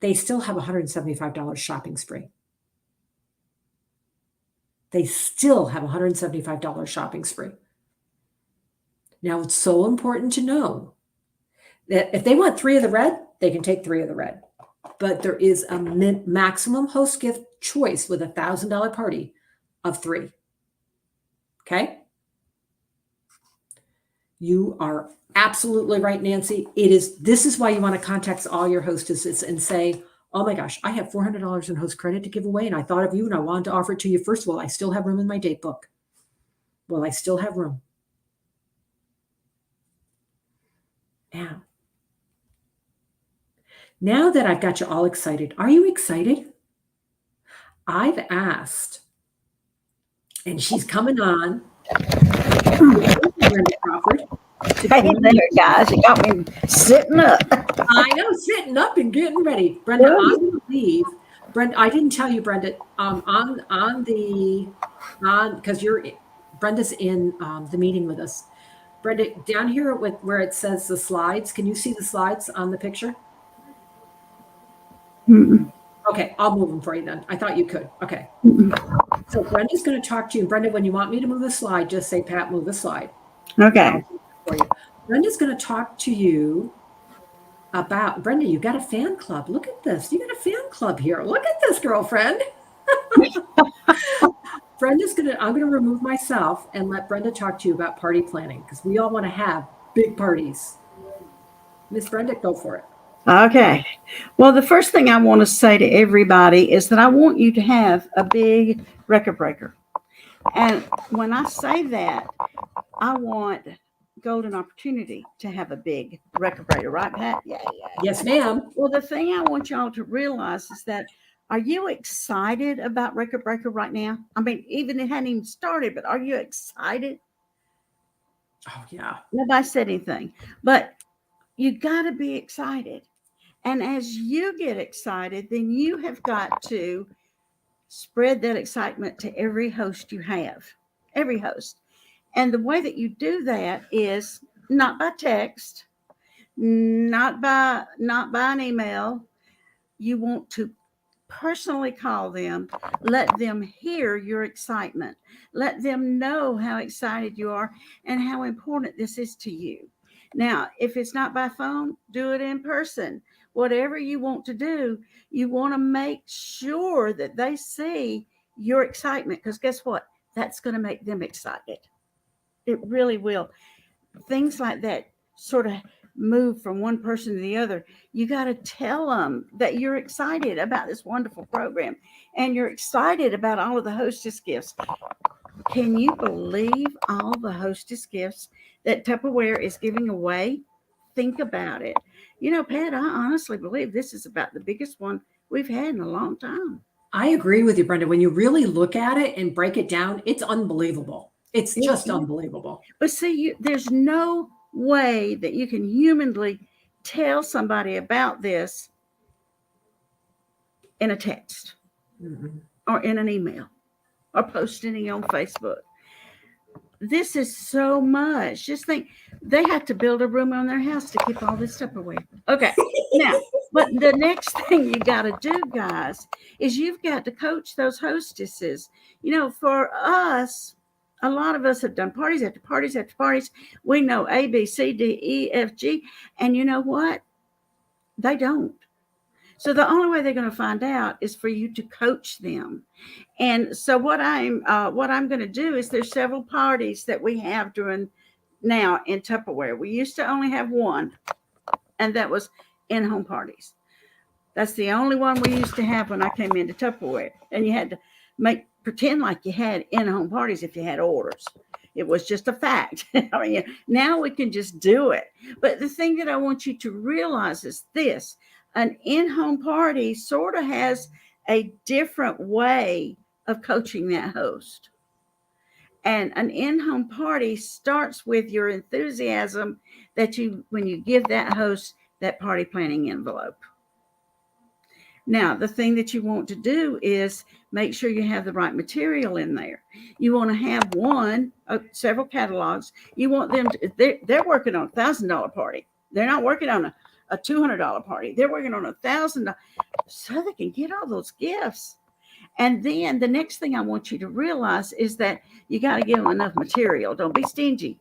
They still have $175 shopping spree. They still have $175 shopping spree. Now, it's so important to know that if they want 3 of the red, they can take 3 of the red. But there is a maximum host gift choice with a $1,000 party of 3. Okay? You are absolutely right, Nancy. This is why you want to contact all your hostesses and say, oh my gosh, I have $400 in host credit to give away, and I thought of you and I wanted to offer it to you. First of all, I still have room in my date book. Well, I still have room. Now that I've got you all excited, are you excited? I've asked, and she's coming on, Brenda Crawford. Hey there, guys. You got me sitting up. I know, sitting up and getting ready. Brenda, I'm going to leave. Brenda, I didn't tell you, Brenda, because Brenda's in the meeting with us. Brenda, down here where it says the slides, can you see the slides on the picture? Mm-mm. Okay, I'll move them for you then. I thought you could. Okay. So Brenda's going to talk to you. Brenda, when you want me to move a slide, just say, Pat, move a slide. Okay. For you. Brenda's going to talk to you about, Brenda, you got a fan club. Look at this. You got a fan club here. Look at this, girlfriend. I'm going to remove myself and let Brenda talk to you about party planning, because we all want to have big parties. Miss Brenda, go for it. Okay. Well, the first thing I want to say to everybody is that I want you to have a big record breaker. And when I say that, I want golden opportunity to have a big record breaker, right, Pat? Yeah. Yes, ma'am. Well, the thing I want y'all to realize is that, are you excited about record breaker right now? I mean, even it hadn't even started, but are you excited? Oh, yeah. Nobody said anything, but you got to be excited. And as you get excited, then you have got to spread that excitement to every host you have, every host. And the way that you do that is not by text, not by an email. You want to personally call them, let them hear your excitement, let them know how excited you are and how important this is to you. Now, if it's not by phone, do it in person. Whatever you want to do, you want to make sure that they see your excitement, because guess what? That's going to make them excited. It really will. Things like that sort of move from one person to the other. You got to tell them that you're excited about this wonderful program and you're excited about all of the hostess gifts. Can you believe all the hostess gifts that Tupperware is giving away? Think about it. You know, Pat, I honestly believe this is about the biggest one we've had in a long time. I agree with you, Brenda. When you really look at it and break it down, it's unbelievable. It's just unbelievable. But see, there's no way that you can humanly tell somebody about this in a text or in an email or posting it on Facebook. This is so much. Just think, they have to build a room on their house to keep all this Tupperware. Okay. Now, but the next thing you got to do, guys, is you've got to coach those hostesses. You know, for us, a lot of us have done parties after parties after parties. We know A, B, C, D, E, F, G. And you know what? They don't. So the only way they're going to find out is for you to coach them. And so what I'm going to do is, there's several parties that we have during now in Tupperware. We used to only have one, and that was in-home parties. That's the only one we used to have when I came into Tupperware. And you had to pretend like you had in-home parties if you had orders. It was just a fact. I mean, now we can just do it. But the thing that I want you to realize is this: an in-home party sort of has a different way of coaching that host. And an in-home party starts with your enthusiasm that when you give that host that party planning envelope. Now, the thing that you want to do is make sure you have the right material in there. You want to have several catalogs. You want them to, they're working on $1,000 party. They're not working on a $200 party. They're working on $1,000 so they can get all those gifts. And then the next thing I want you to realize is that you got to give them enough material. Don't be stingy.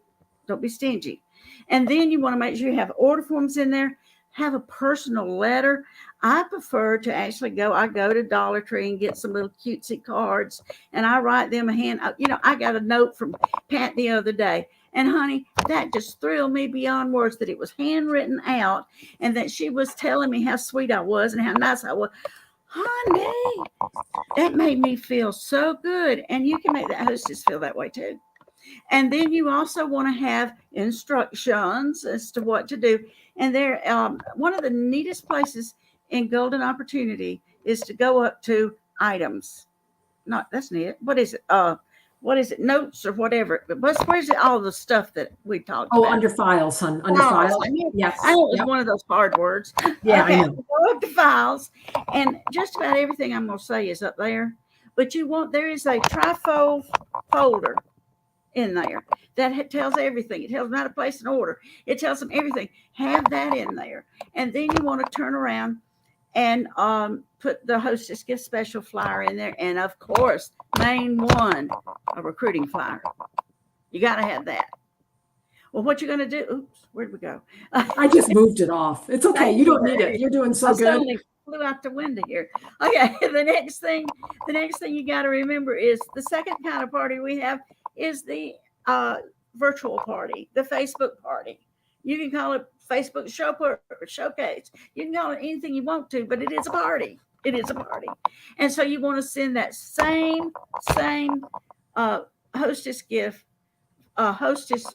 Don't be stingy. And then you want to make sure you have order forms in there. Have a personal letter. I prefer to actually I go to Dollar Tree and get some little cutesy cards, and I write them I got a note from Pat the other day, and honey, that just thrilled me beyond words that it was handwritten out and that she was telling me how sweet I was and how nice I was. Honey, that made me feel so good. And you can make that hostess feel that way too. And then you also want to have instructions as to what to do. And there, one of the neatest places in Golden Opportunity is to go up to items. That's neat. What is it? Notes or whatever. But where's all the stuff that we talked about? Under files, hon. Under files. Yes. I know it was one of those hard words. Yeah, okay. I know. Go up to files, and just about everything I'm going to say is up there. But there is a trifold folder in there that tells everything. It tells them how to place an order. It tells them everything. Have that in there. And then you want to turn around and put the hostess gift special flyer in there. And of course, main one, a recruiting flyer. You got to have that. Well, what you're going to do? Oops, where'd we go? I just moved it off. It's okay. You don't need it. You're doing so good. Flew out the window here. Okay. The next thing you got to remember is the second kind of party we have is the virtual party, the Facebook party. You can call it Facebook showcase. You can call it anything you want to, but it is a party. It is a party. And so you want to send that same hostess gift, hostess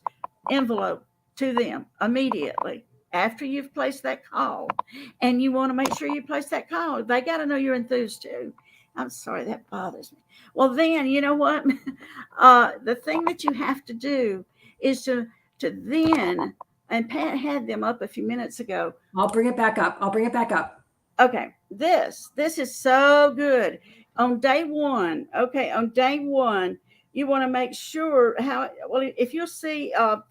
envelope to them immediately after you've placed that call. And you want to make sure you place that call. They got to know you're enthused too. I'm sorry, that bothers me. Well, then, you know what? The thing that you have to do is to then, and Pat had them up a few minutes ago. I'll bring it back up. Okay, this is so good. On day one, you want to make sure if you'll see a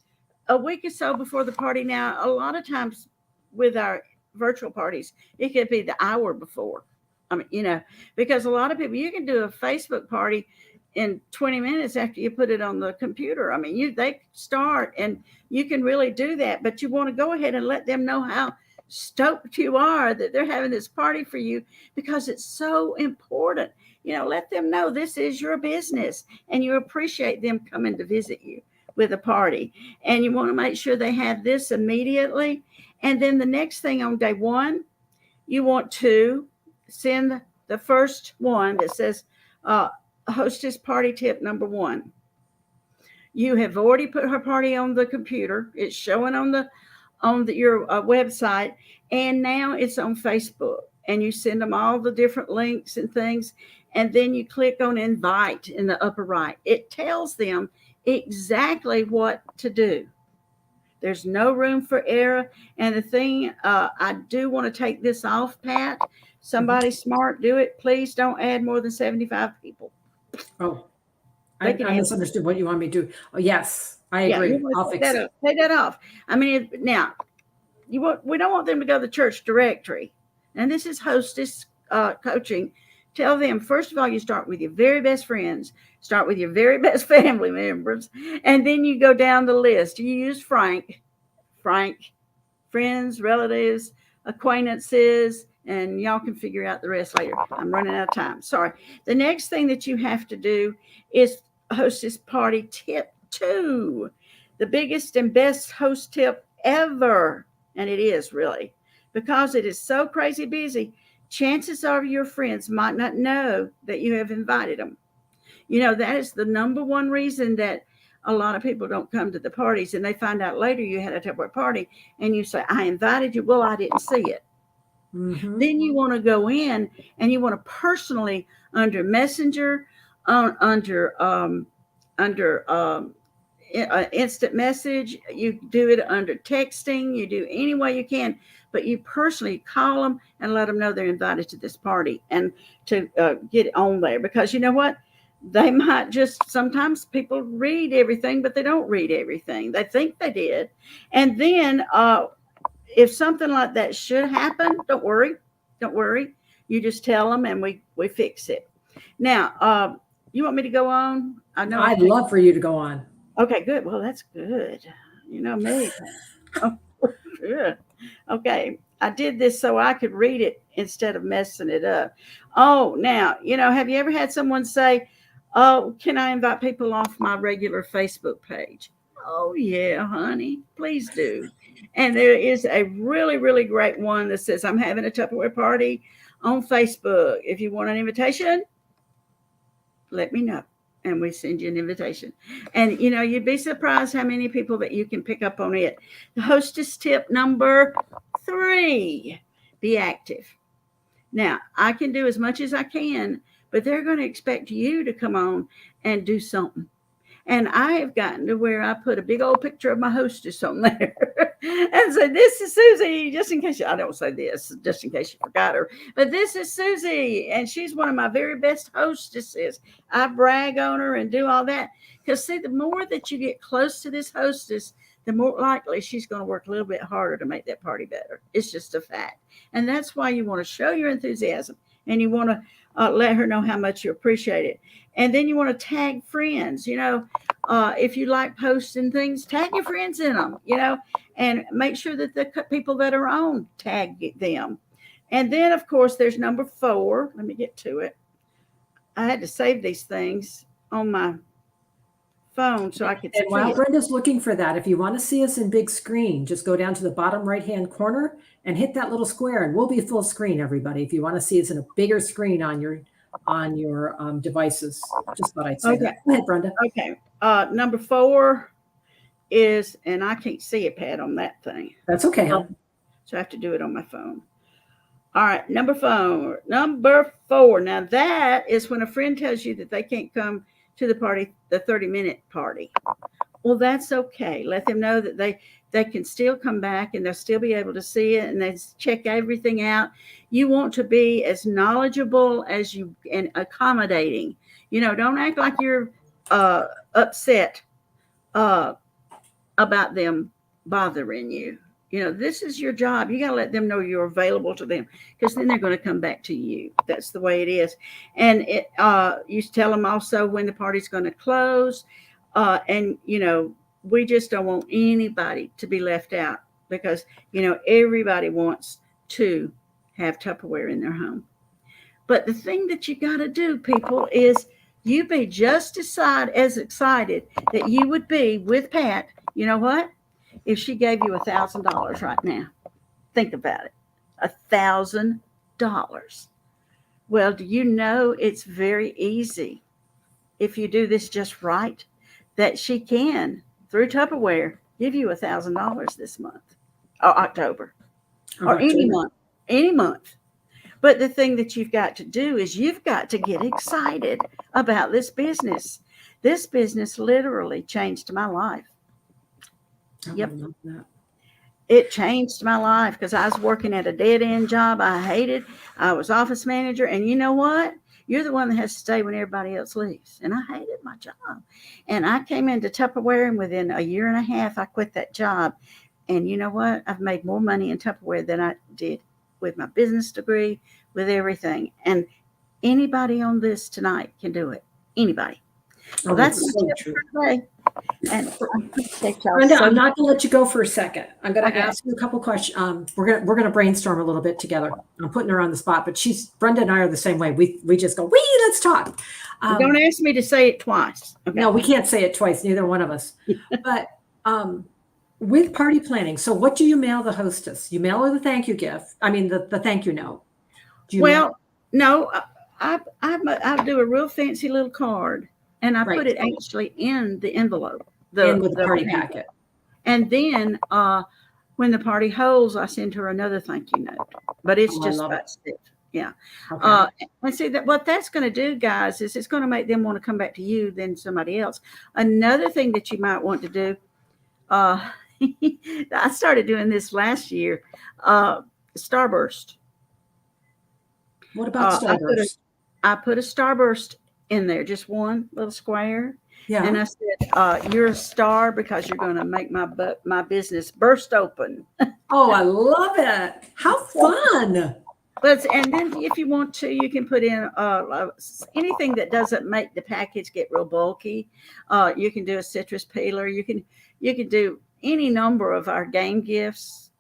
week or so before the party. Now, a lot of times with our virtual parties, it could be the hour before. I mean, because a lot of people, you can do a Facebook party in 20 minutes after you put it on the computer. I mean, they start and you can really do that, but you want to go ahead and let them know how stoked you are that they're having this party for you, because it's so important. Let them know this is your business and you appreciate them coming to visit you with a party. And you want to make sure they have this immediately. And then the next thing on day one, you want to send the first one that says hostess party tip number 1. You have already put her party on the computer. It's showing on your website, and now it's on Facebook. And you send them all the different links and things, and then you click on invite in the upper right. It tells them exactly what to do. There's no room for error. And the thing, I do want to take this off, Pat. Somebody smart, do it. Please don't add more than 75 people. Oh, I misunderstood what you want me to do. Oh, yes, I agree. I'll fix it. Take that off. I mean, now, we don't want them to go to the church directory. And this is hostess coaching. Tell them, first of all, you start with your very best friends, start with your very best family members, and then you go down the list. You use Frank, friends, relatives, acquaintances, and y'all can figure out the rest later. I'm running out of time. Sorry. The next thing that you have to do is hostess party tip 2, the biggest and best host tip ever. And it is really, because it is so crazy busy. chances are your friends might not know that you have invited them. You know, that is the number one reason that a lot of people don't come to the parties, and they find out later you had a Tupperware party and you say, I invited you. Well, I didn't see it. Mhm. Then you want to go in and you want to personally under Messenger, under instant message. You do it under texting. You do any way you can, but you personally call them and let them know they're invited to this party and to get on there, because you know what? They might just, sometimes people read everything, but they don't read everything. They think they did. And then if something like that should happen, don't worry. Don't worry. You just tell them and we fix it. Now, you want me to go on? I know. I'd love for you to go on. Okay, good. Well, that's good. You know me. Oh, good. Okay. I did this so I could read it instead of messing it up. Oh, now, you know, have you ever had someone say, oh, can I invite people off my regular Facebook page? Oh, yeah, honey, please do. And there is a really, really great one that says, I'm having a Tupperware party on Facebook. If you want an invitation, let me know. And we send you an invitation. And, you know, you'd be surprised how many people that you can pick up on it. The hostess tip number 3, be active. Now, I can do as much as I can, but they're going to expect you to come on and do something. And I have gotten to where I put a big old picture of my hostess on there and say, this is Susie, just in case I don't say this, just in case you forgot her. But this is Susie, and she's one of my very best hostesses. I brag on her and do all that. Because, see, the more that you get close to this hostess, the more likely she's going to work a little bit harder to make that party better. It's just a fact. And that's why you want to show your enthusiasm, and you want to let her know how much you appreciate it. And then you want to tag friends. You know, if you like posting things, tag your friends in them, you know, and make sure that the people that are on, tag them. And then, of course, there's number 4. Let me get to it. I had to save these things on my phone so I could see And while it. Brenda's looking for that, if you want to see us in big screen, just go down to the bottom right-hand corner and hit that little square, and we'll be full screen, everybody. If you want to see us in a bigger screen on your devices, just thought I'd say Okay. that. Go ahead, Brenda. Okay. Number 4 is, and I can't see it, Pat, on that thing. That's okay. Huh? So I have to do it on my phone. All right. Number 4. Now that is when a friend tells you that they can't come to the party, the 30-minute party. Well, that's okay. Let them know that they can still come back and they'll still be able to see it, and they check everything out. You want to be as knowledgeable as you and accommodating. You know, don't act like you're upset about them bothering you. You know, this is your job. You got to let them know you're available to them, because then they're going to come back to you. That's the way it is. And you tell them also when the party's going to close. And, you know, we just don't want anybody to be left out, because, you know, everybody wants to have Tupperware in their home. But the thing that you got to do, people, is you be just as excited that you would be with Pat. You know what? If she gave you $1,000 right now, think about it, $1,000. Well, do you know it's very easy, if you do this just right, that she can, through Tupperware, give you $1,000 this month, or October, or any month. But the thing that you've got to do is you've got to get excited about this business. This business literally changed my life. Yep. It changed my life, because I was working at a dead-end job I hated. I was office manager, and you know what? You're the one that has to stay when everybody else leaves. And I hated my job. And I came into Tupperware, and within a year and a half, I quit that job. And you know what? I've made more money in Tupperware than I did with my business degree, with everything. And anybody on this tonight can do it. Anybody. Well, that's so true. And Brenda, I'm not going to let you go for a second. I'm going to ask you a couple questions. We're going to brainstorm a little bit together. I'm putting her on the spot, but Brenda and I are the same way. We just go, let's talk. Don't ask me to say it twice. Okay. No, we can't say it twice. Neither one of us. But with party planning, so what do you mail the hostess? You mail her the thank you gift. I mean, the thank you note. Do you mail? Well, no, I do a real fancy little card, and I Right. put it actually in the envelope. In with the party envelope. packet. And then when the party holds, I send her another thank you note. But it's Oh, I just love it. that's it. Yeah. Okay. And see that what that's going to do, guys, is it's going to make them want to come back to you than somebody else. Another thing that you might want to do, I started doing this last year. Starburst. What about Starburst? I put a starburst in there, just one little square. Yeah. And I said, you're a star because you're going to make my business burst open. Oh, I love it. How fun. And then if you want to, you can put in anything that doesn't make the package get real bulky. You can do a citrus peeler. You can do any number of our game gifts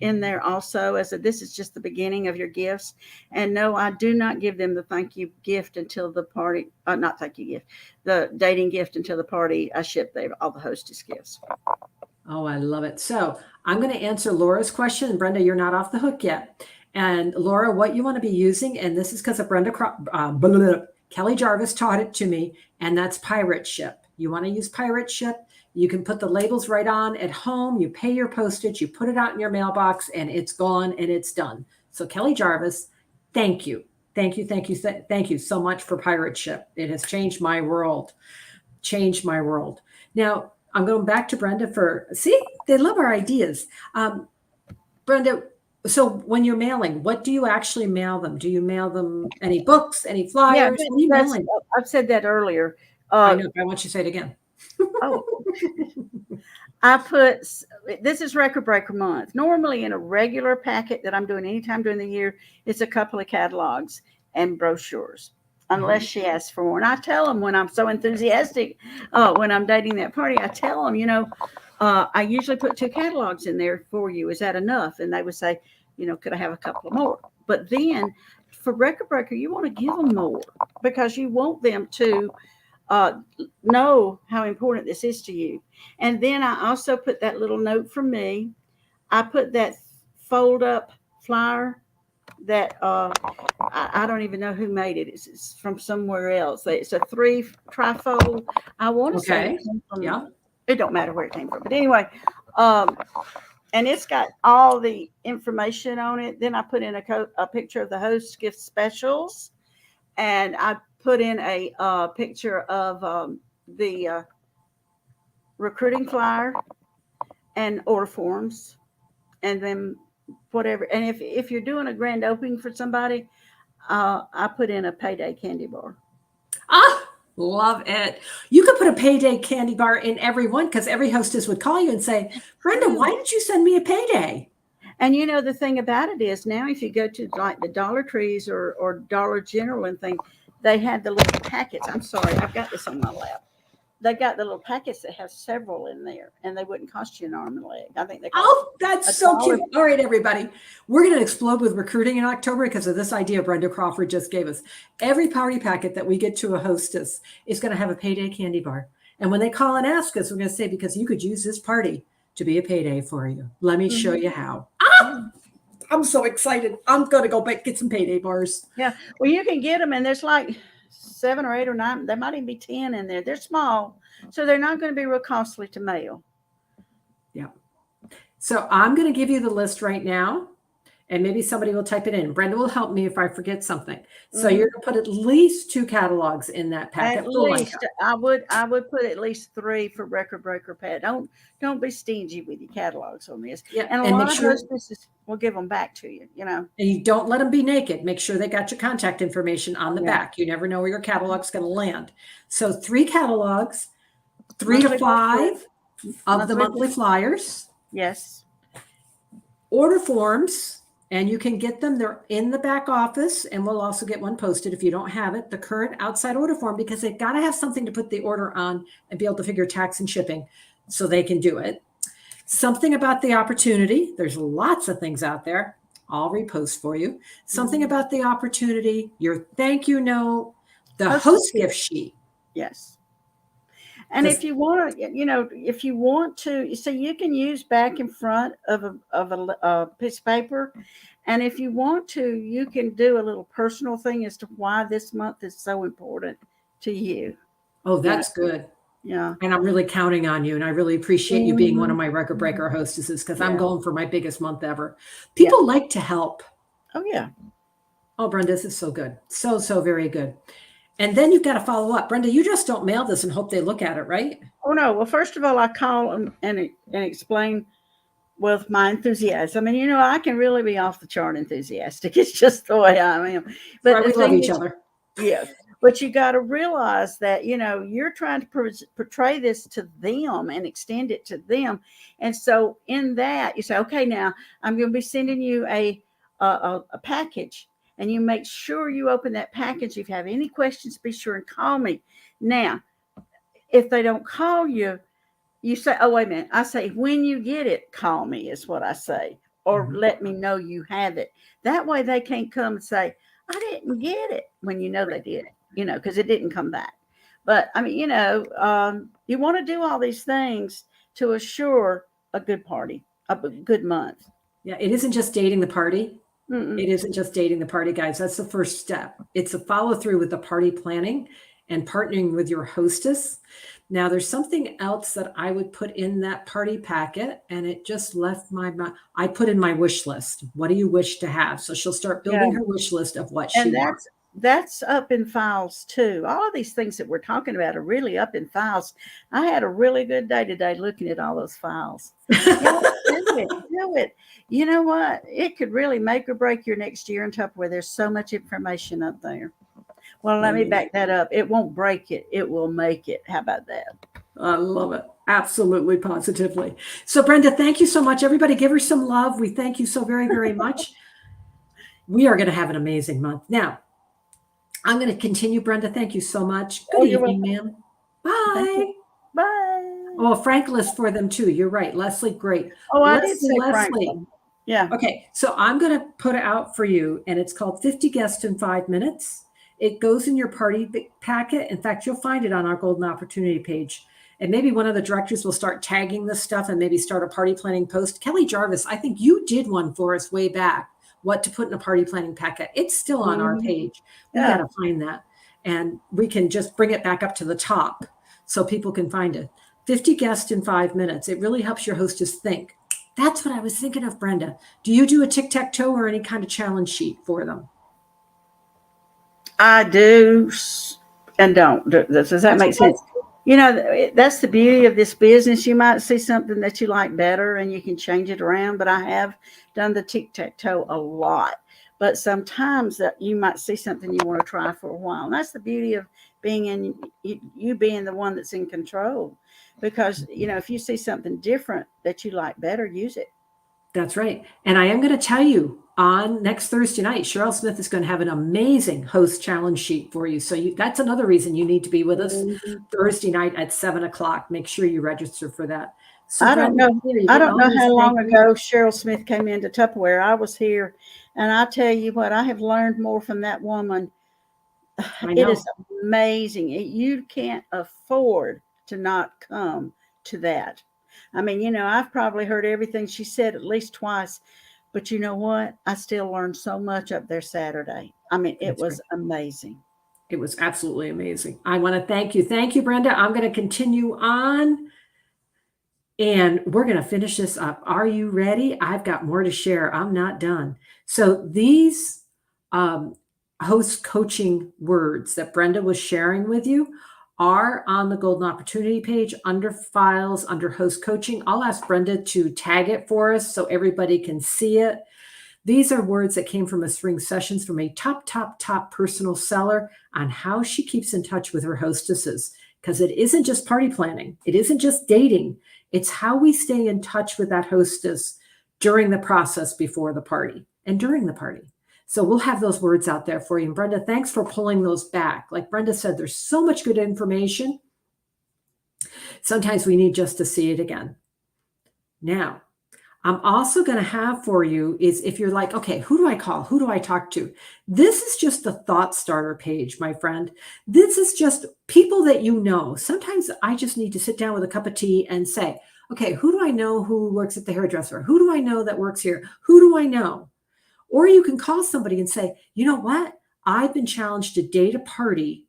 in there also. This is just the beginning of your gifts. And no, I do not give them the thank you gift until the party, not thank you gift, the dating gift until the party. I ship them all the hostess gifts. Oh, I love it. So I'm going to answer Laura's question. And Brenda, you're not off the hook yet. And Laura, what you want to be using, and this is because of Kelly Jarvis taught it to me, and that's Pirate Ship. You want to use Pirate Ship. You can put the labels right on at home. You pay your postage, you put it out in your mailbox, and it's gone and it's done. So Kelly Jarvis, thank you. Thank you. Thank you. Thank you so much for Pirate Ship. It has changed my world. Changed my world. Now, I'm going back to Brenda see, they love our ideas. Brenda, so when you're mailing, what do you actually mail them? Do you mail them any books, any flyers? Yeah, what are you mailing? I've said that earlier. I know, but I want you to say it again. I put, this is Record Breaker Month. Normally in a regular packet that I'm doing anytime during the year, it's a couple of catalogs and brochures, unless she asks for more. And I tell them when I'm so enthusiastic, when I'm dating that party, I tell them, I usually put 2 catalogs in there for you. Is that enough? And they would say, could I have a couple more? But then for Record Breaker, you want to give them more because you want them to know how important this is to you. And then I also put that little note from me. I put that fold up flyer that I don't even know who made it. It's from somewhere else. It's a 3 trifold. I want to say it came from, it don't matter where it came from. But anyway, and it's got all the information on it. Then I put in a picture of the host gift specials, and I put in a picture of the recruiting flyer and order forms, and then whatever. And if you're doing a grand opening for somebody, I put in a payday candy bar. Love it. You could put a payday candy bar in every one, because every hostess would call you and say, Brenda, why did you send me a payday? And the thing about it is now if you go to like the Dollar Trees or Dollar General and things, they had the little packets. I'm sorry, I've got this on my lap. They got the little packets that have several in there, and they wouldn't cost you an arm and a leg. I think they cost that's so cute. All right, everybody. We're going to explode with recruiting in October because of this idea Brenda Crawford just gave us. Every party packet that we get to a hostess is going to have a payday candy bar. And when they call and ask us, we're going to say, because you could use this party to be a payday for you. Let me show you how. I'm so excited. I'm going to go back get some payday bars. Yeah. Well, you can get them, and there's like 7 or 8 or 9. There might even be 10 in there. They're small, so they're not going to be real costly to mail. Yeah. So I'm going to give you the list right now, and maybe somebody will type it in. Brenda will help me if I forget something. So you're going to put at least 2 catalogs in that packet. At least I would put at least 3 for Record Breaker pad. Don't be stingy with your catalogs on this. Yeah, and a lot of hostesses will give them back to you. And you don't let them be naked. Make sure they got your contact information on the back. You never know where your catalog's going to land. So 3 catalogs, 3 to 5 of the monthly flyers. Yes. Order forms. And you can get them. They're in the back office, and we'll also get one posted if you don't have it, the current outside order form, because they've got to have something to put the order on and be able to figure tax and shipping so they can do it. Something about the opportunity. There's lots of things out there. I'll repost for you. Something about the opportunity, your thank you note, the host gift sheet. Yes. And if you want to, so you can use back and front of a piece of paper, And if you want to, you can do a little personal thing as to why this month is so important to you. Oh, that's good. Yeah. And I'm really counting on you. And I really appreciate you being one of my record breaker hostesses because I'm Yeah. going for my biggest month ever. People like to help. Oh, yeah. Oh, Brenda, this is so good. So, so very good. And then you've got to follow up. Brenda, you just don't mail this and hope they look at it, right? Oh, no. Well, first of all, I call them and explain with my enthusiasm. And, I can really be off the chart enthusiastic. It's just the way I am. But Right, we love each other. Yes. But you got to realize that, you're trying to portray this to them and extend it to them. And so in that, you say, okay, now I'm going to be sending you a package, and you make sure you open that package. If you have any questions, be sure and call me. Now, if they don't call you, you say, oh, wait a minute. I say, when you get it, call me is what I say, or let me know you have it. That way they can't come and say, I didn't get it, when they did, because it didn't come back. But I mean, you want to do all these things to assure a good party, a good month. Yeah, it isn't just dating the party. Mm-mm. It isn't just dating the party, guys. That's the first step. It's a follow through with the party planning and partnering with your hostess. Now, there's something else that I would put in that party packet, and it just left my mind. I put in my wish list. What do you wish to have? So she'll start building her wish list of what she wants. That's up in files too. All of these things that we're talking about are really up in files. I had a really good day today looking at all those files. Do it. You know what? It could really make or break your next year in Tupperware. There's so much information up there. Well, let me back that up. It won't break it. It will make it. How about that? I love it. Absolutely, positively. So, Brenda, thank you so much. Everybody give her some love. We thank you so very, very much. We are going to have an amazing month. Now, I'm going to continue. Brenda, thank you so much. Good evening, ma'am. Bye. Bye. Oh, Frank lists for them too. You're right. Leslie, great. Oh, I did say Franklin. Yeah. Okay. So I'm going to put it out for you, and it's called 50 Guests in 5 Minutes. It goes in your party packet. In fact, you'll find it on our Golden Opportunity page. And maybe one of the directors will start tagging this stuff and maybe start a party planning post. Kelly Jarvis, I think you did one for us way back, what to put in a party planning packet. It's still on our page. We got to find that. And we can just bring it back up to the top so people can find it. 50 Guests in 5 minutes. It really helps your hostess think. That's what I was thinking of, Brenda. Do you do a tic-tac-toe or any kind of challenge sheet for them? I do and don't. Does that make sense? That's the beauty of this business. You might see something that you like better and you can change it around, but I have done the tic-tac-toe a lot. But sometimes that you might see something you want to try for a while. And that's the beauty of being you being the one that's in control. Because, if you see something different that you like better, use it. That's right. And I am going to tell you, on next Thursday night, Cheryl Smith is going to have an amazing host challenge sheet for you. So that's another reason you need to be with us Thursday night at 7:00. Make sure you register for that. So I don't know how long ago Cheryl Smith came into Tupperware. I was here, and I tell you what, I have learned more from that woman. It is amazing. You can't afford to not come to that. I mean, I've probably heard everything she said at least twice. But you know what? I still learned so much up there Saturday. I mean, it was amazing. It was absolutely amazing. I want to thank you. Thank you, Brenda. I'm going to continue on, and we're going to finish this up. Are you ready? I've got more to share. I'm not done. So these host coaching words that Brenda was sharing with you are on the Golden Opportunity page under files, under host coaching. I'll ask Brenda to tag it for us so everybody can see it. These are words that came from a spring sessions from a top personal seller on how she keeps in touch with her hostesses. Because it isn't just party planning. It isn't just dating. It's how we stay in touch with that hostess during the process before the party and during the party. So we'll have those words out there for you. And Brenda, thanks for pulling those back. Like Brenda said, there's so much good information. Sometimes we need just to see it again. Now, I'm also going to have for you is if you're like, okay, who do I call? Who do I talk to? This is just the thought starter page, my friend. This is just people that you know. Sometimes I just need to sit down with a cup of tea and say, okay, who do I know who works at the hairdresser? Who do I know that works here? Who do I know? Or you can call somebody and say, you know what? I've been challenged to date a party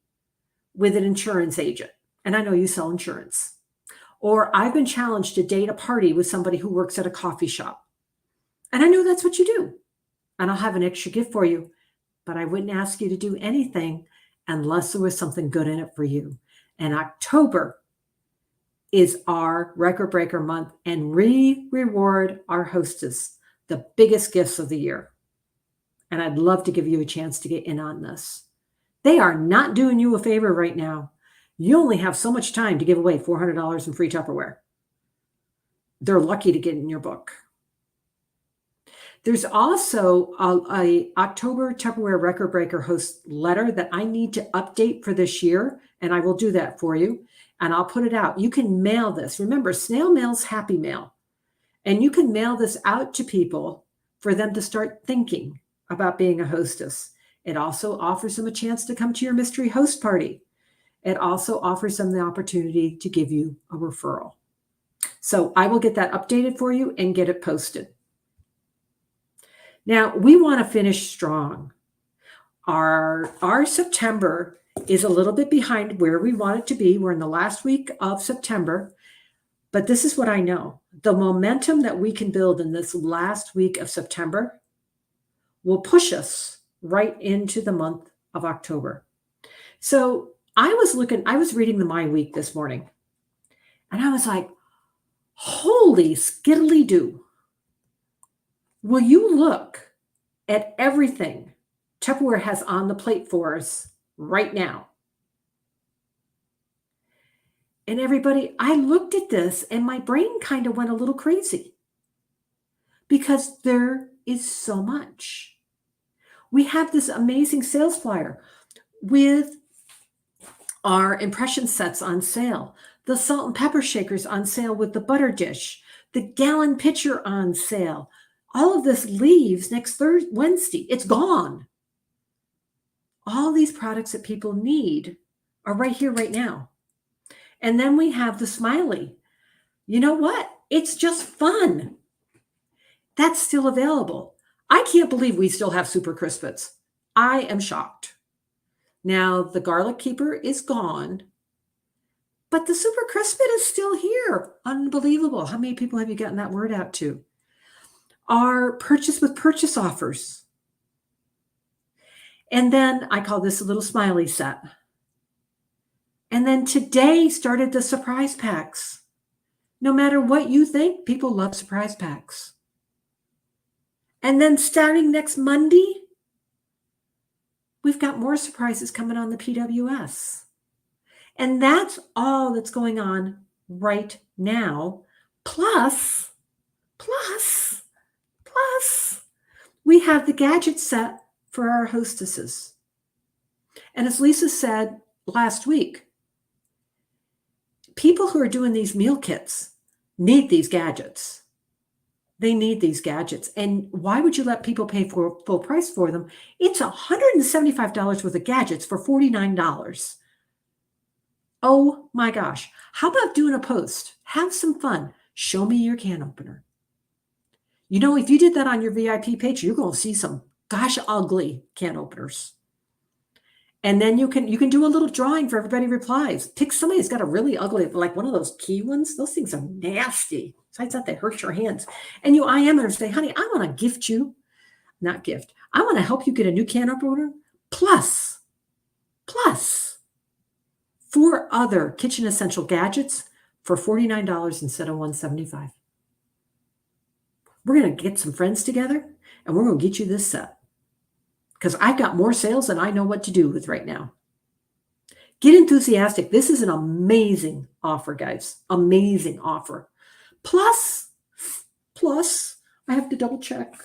with an insurance agent. And I know you sell insurance. Or I've been challenged to date a party with somebody who works at a coffee shop. And I know that's what you do. And I'll have an extra gift for you. But I wouldn't ask you to do anything unless there was something good in it for you. And October is our record breaker month, and we reward our hostess the biggest gifts of the year. And I'd love to give you a chance to get in on this. They are not doing you a favor right now. You only have so much time to give away $400 in free Tupperware. They're lucky to get in your book. There's also a October Tupperware Record Breaker host letter that I need to update for this year, and I will do that for you, and I'll put it out. You can mail this. Remember, snail mail's happy mail, and you can mail this out to people for them to start thinking about being a hostess. It also offers them a chance to come to your mystery host party. It also offers them the opportunity to give you a referral. So I will get that updated for you and get it posted. Now, we want to finish strong. Our September is a little bit behind where we want it to be. We're in the last week of September, but this is what I know. The momentum that we can build in this last week of September will push us right into the month of October. So I was reading the My Week this morning, and I was like, holy skiddly doo. Will you look at everything Tupperware has on the plate for us right now? And everybody, I looked at this and my brain kind of went a little crazy because there is so much. We have this amazing sales flyer with our impression sets on sale, the salt and pepper shakers on sale with the butter dish, the gallon pitcher on sale. All of this leaves next Wednesday. It's gone. All these products that people need are right here, right now. And then we have the Smiley. You know what? It's just fun. That's still available. I can't believe we still have Super Crispets. I am shocked. Now, the Garlic Keeper is gone, but the Super Crispet is still here. Unbelievable. How many people have you gotten that word out to? Our purchase with purchase offers. And then I call this a little smiley set. And then today started the surprise packs. No matter what you think, people love surprise packs. And then starting next Monday, we've got more surprises coming on the PWS. And that's all that's going on right now. Plus, we have the gadget set for our hostesses. And as Lisa said last week, people who are doing these meal kits need these gadgets. They need these gadgets. And why would you let people pay for full price for them? It's $175 worth of gadgets for $49. Oh my gosh. How about doing a post? Have some fun. Show me your can opener. You know, if you did that on your VIP page, you're going to see some gosh ugly can openers. And then you can do a little drawing for everybody replies. Pick somebody who's got a really ugly, like one of those key ones. Those things are nasty. Besides that, they hurt your hands. And you IM her and say, honey, I want to gift you, not gift. I want to help you get a new can opener. Plus 4 other kitchen essential gadgets for $49 instead of $175. We're going to get some friends together and we're going to get you this set. Because I've got more sales than I know what to do with right now. Get enthusiastic. This is an amazing offer, guys. Amazing offer. Plus, I have to double check.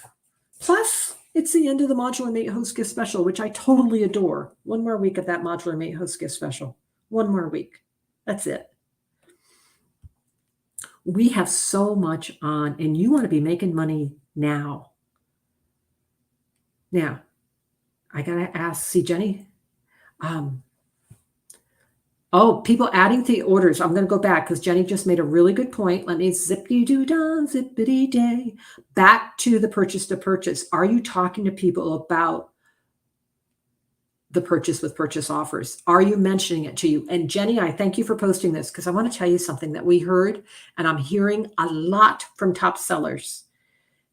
Plus, it's the end of the Modular Mate Host Gift Special, which I totally adore. One more week of that Modular Mate Host Gift Special. One more week. That's it. We have so much on, and you want to be making money now. Now, I got to ask, see, Jenny, Oh, people adding to the orders. I'm going to go back because Jenny just made a really good point. Let me zippity-doo-dah, zippity-day. Back to the purchase to purchase. Are you talking to people about the purchase with purchase offers? Are you mentioning it to you? And Jenny, I thank you for posting this because I want to tell you something that we heard, and I'm hearing a lot from top sellers.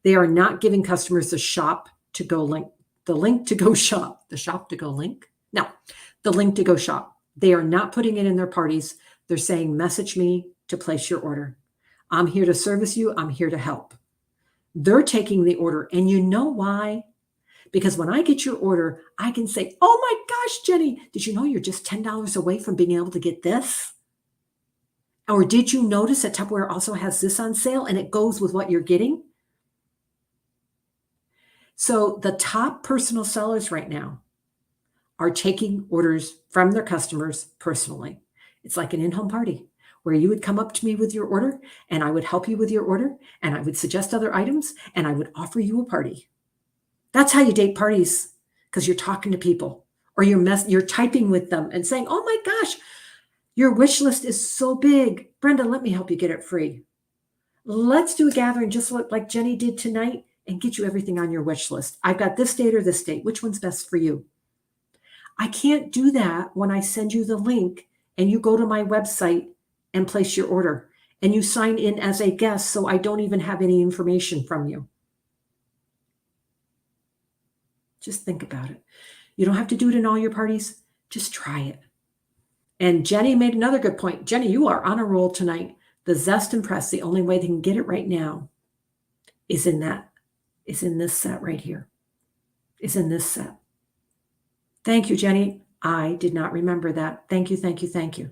They are not giving customers the shop to go link, the link to go shop, the shop to go link. No, the link to go shop. They are not putting it in their parties. They're saying, message me to place your order. I'm here to service you. I'm here to help. They're taking the order. And you know why? Because when I get your order, I can say, oh my gosh, Jenny, did you know you're just $10 away from being able to get this? Or did you notice that Tupperware also has this on sale and it goes with what you're getting? So the top personal sellers right now are taking orders from their customers personally. It's like an in-home party where you would come up to me with your order and I would help you with your order and I would suggest other items and I would offer you a party. That's how you date parties, because you're talking to people or you're typing with them and saying, oh my gosh, your wish list is so big. Brenda, let me help you get it free. Let's do a gathering just like Jenny did tonight and get you everything on your wish list. I've got this date or this date. Which one's best for you? I can't do that when I send you the link and you go to my website and place your order and you sign in as a guest, so I don't even have any information from you. Just think about it. You don't have to do it in all your parties. Just try it. And Jenny made another good point. Jenny, you are on a roll tonight. The Zest and Press, the only way they can get it right now is in this set right here. Is in this set. Thank you, Jenny. I did not remember that. Thank you, thank you, thank you.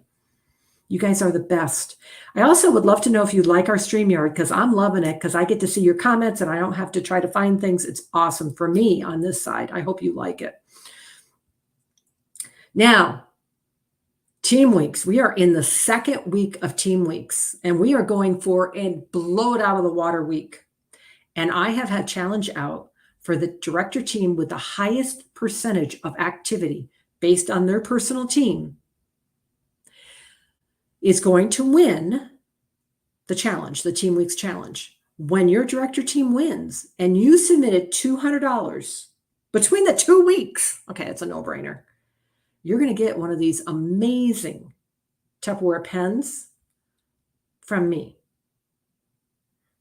You guys are the best. I also would love to know if you like our StreamYard, because I'm loving it, because I get to see your comments and I don't have to try to find things. It's awesome for me on this side. I hope you like it. Now, Team Weeks. We are in the second week of Team Weeks, and we are going for a blow it out of the water week. And I have had challenge out for the director team with the highest percentage of activity based on their personal team is going to win the challenge, the Team Weeks challenge. When your director team wins and you submitted $200 between the 2 weeks, okay, it's a no-brainer. You're going to get one of these amazing Tupperware pens from me.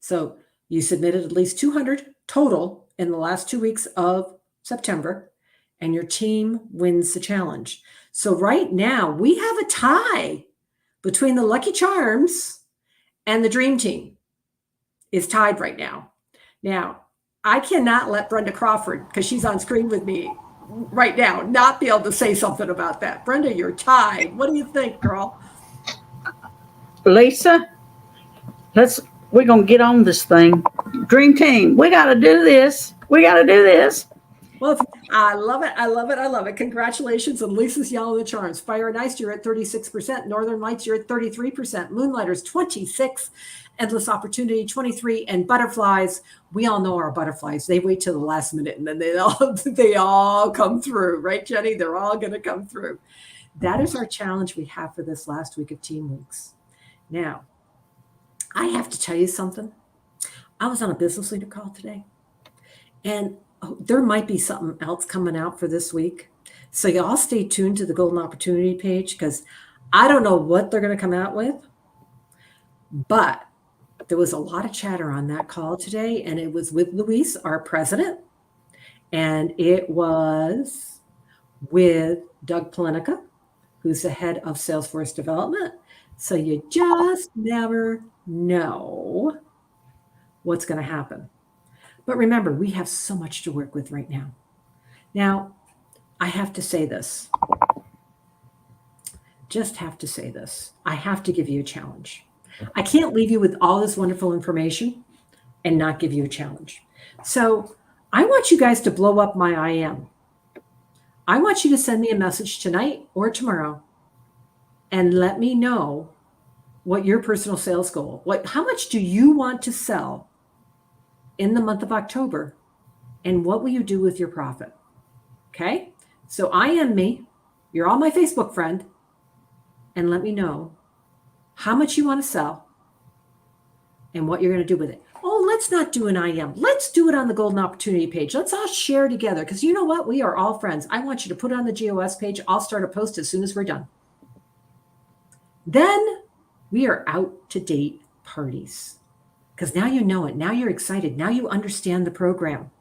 So you submitted at least 200 total in the last 2 weeks of September, and your team wins the challenge. So right now we have a tie between the Lucky Charms and the Dream Team. Is tied right now. Now, I cannot let Brenda Crawford, because she's on screen with me right now, not be able to say something about that. Brenda, you're tied. What do you think, girl? Lisa, we're going to get on this thing. Dream Team, we got to do this. We got to do this. Well, I love it. I love it. I love it. Congratulations on Lisa's Yellow the Charms. Fire and Ice, you're at 36%. Northern Lights, you're at 33%. Moonlighters, 26%. Endless Opportunity, 23%. And Butterflies, we all know our butterflies. They wait till the last minute and then they all come through. Right, Jenny? They're all going to come through. That is our challenge we have for this last week of Team Weeks. Now, I have to tell you something. I was on a business leader call today, and there might be something else coming out for this week. So y'all stay tuned to the Golden Opportunity page, because I don't know what they're going to come out with, but there was a lot of chatter on that call today, and it was with Luis, our president, and it was with Doug Palenica, who's the head of Salesforce Development. So you just never know what's going to happen. But remember, we have so much to work with right now. Now, I have to say this. Just have to say this. I have to give you a challenge. I can't leave you with all this wonderful information and not give you a challenge. So I want you guys to blow up my IM. I want you to send me a message tonight or tomorrow and let me know what your personal sales goal, how much do you want to sell in the month of October, and what will you do with your profit? Okay. So IM me. You're all my Facebook friend. and let me know how much you want to sell and what you're going to do with it. Oh, let's not do an IM. Let's do it on the Golden Opportunity page. Let's all share together, because you know what? We are all friends. I want you to put it on the GOS page. I'll start a post as soon as we're done. Then we are out to date parties, because now you know it. Now you're excited. Now you understand the program.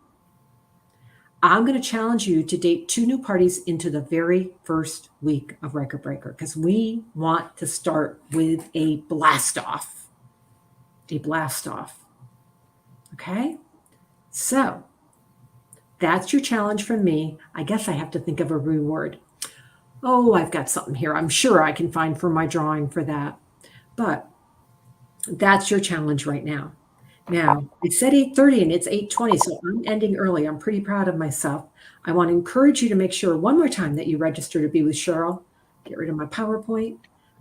I'm going to challenge you to date 2 new parties into the very first week of Record Breaker, because we want to start with a blast off. A blast off. Okay? So that's your challenge from me. I guess I have to think of a reward. Oh, I've got something here. I'm sure I can find for my drawing for that. But that's your challenge right now. Now, I said 8:30 and it's 8:20, so I'm ending early. I'm pretty proud of myself. I want to encourage you to make sure one more time that you register to be with Cheryl. Get rid of my PowerPoint.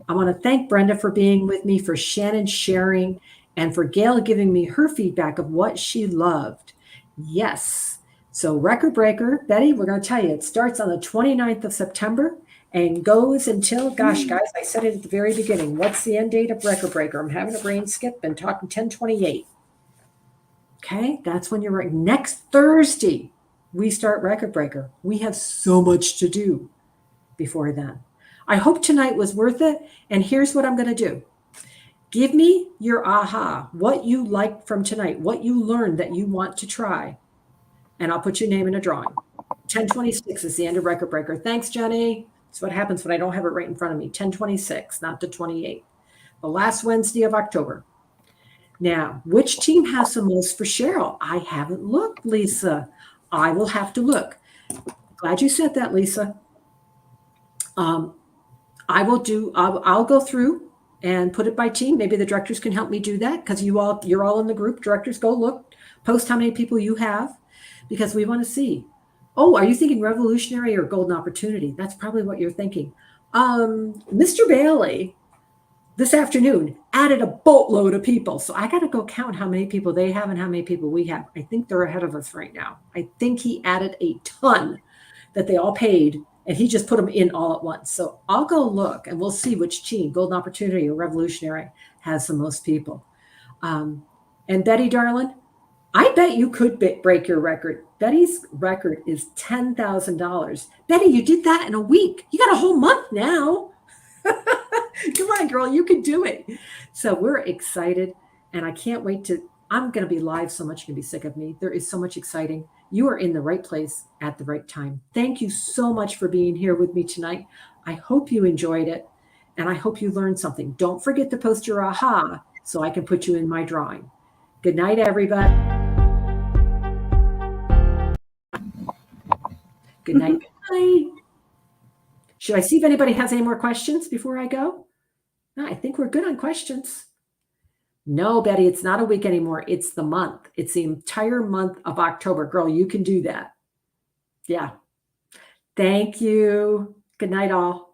I want to thank Brenda for being with me, for Shannon sharing, and for Gail giving me her feedback of what she loved. Yes. So Record Breaker, Betty, we're going to tell you, it starts on the 29th of September and goes until, gosh, guys, I said it at the very beginning. What's the end date of Record Breaker? I'm having a brain skip. Been talking 10/28. Okay, that's when you're right. Next Thursday, we start Record Breaker. We have so much to do before then. I hope tonight was worth it. And here's what I'm going to do. Give me your aha, what you liked from tonight, what you learned that you want to try. And I'll put your name in a drawing. 10:26 is the end of Record Breaker. Thanks, Jenny. That's what happens when I don't have it right in front of me. 10:26, not the 28th. The last Wednesday of October. Now, which team has the most for Cheryl? I haven't looked, Lisa. I will have to look. Glad you said that, Lisa. I'll go through and put it by team. Maybe the directors can help me do that, because you're all in the group. Directors, go look, post how many people you have, because we want to see. Oh, are you thinking Revolutionary or Golden Opportunity? That's probably what you're thinking. Mr. Bailey this afternoon added a boatload of people. So I got to go count how many people they have and how many people we have. I think they're ahead of us right now. I think he added a ton that they all paid, and he just put them in all at once. So I'll go look and we'll see which team, Golden Opportunity or Revolutionary, has the most people. And Betty, darling, I bet you could break your record. Betty's record is $10,000. Betty, you did that in a week. You got a whole month now. Come on, girl, you can do it. So we're excited, and I can't wait I'm going to be live so much you're going to be sick of me. There is so much exciting. You are in the right place at the right time. Thank you so much for being here with me tonight. I hope you enjoyed it, and I hope you learned something. Don't forget to post your aha so I can put you in my drawing. Good night, everybody. Good night. Good night. Should I see if anybody has any more questions before I go? No, I think we're good on questions. No, Betty, it's not a week anymore. It's the month. It's the entire month of October. Girl, you can do that. Yeah. Thank you. Good night, all.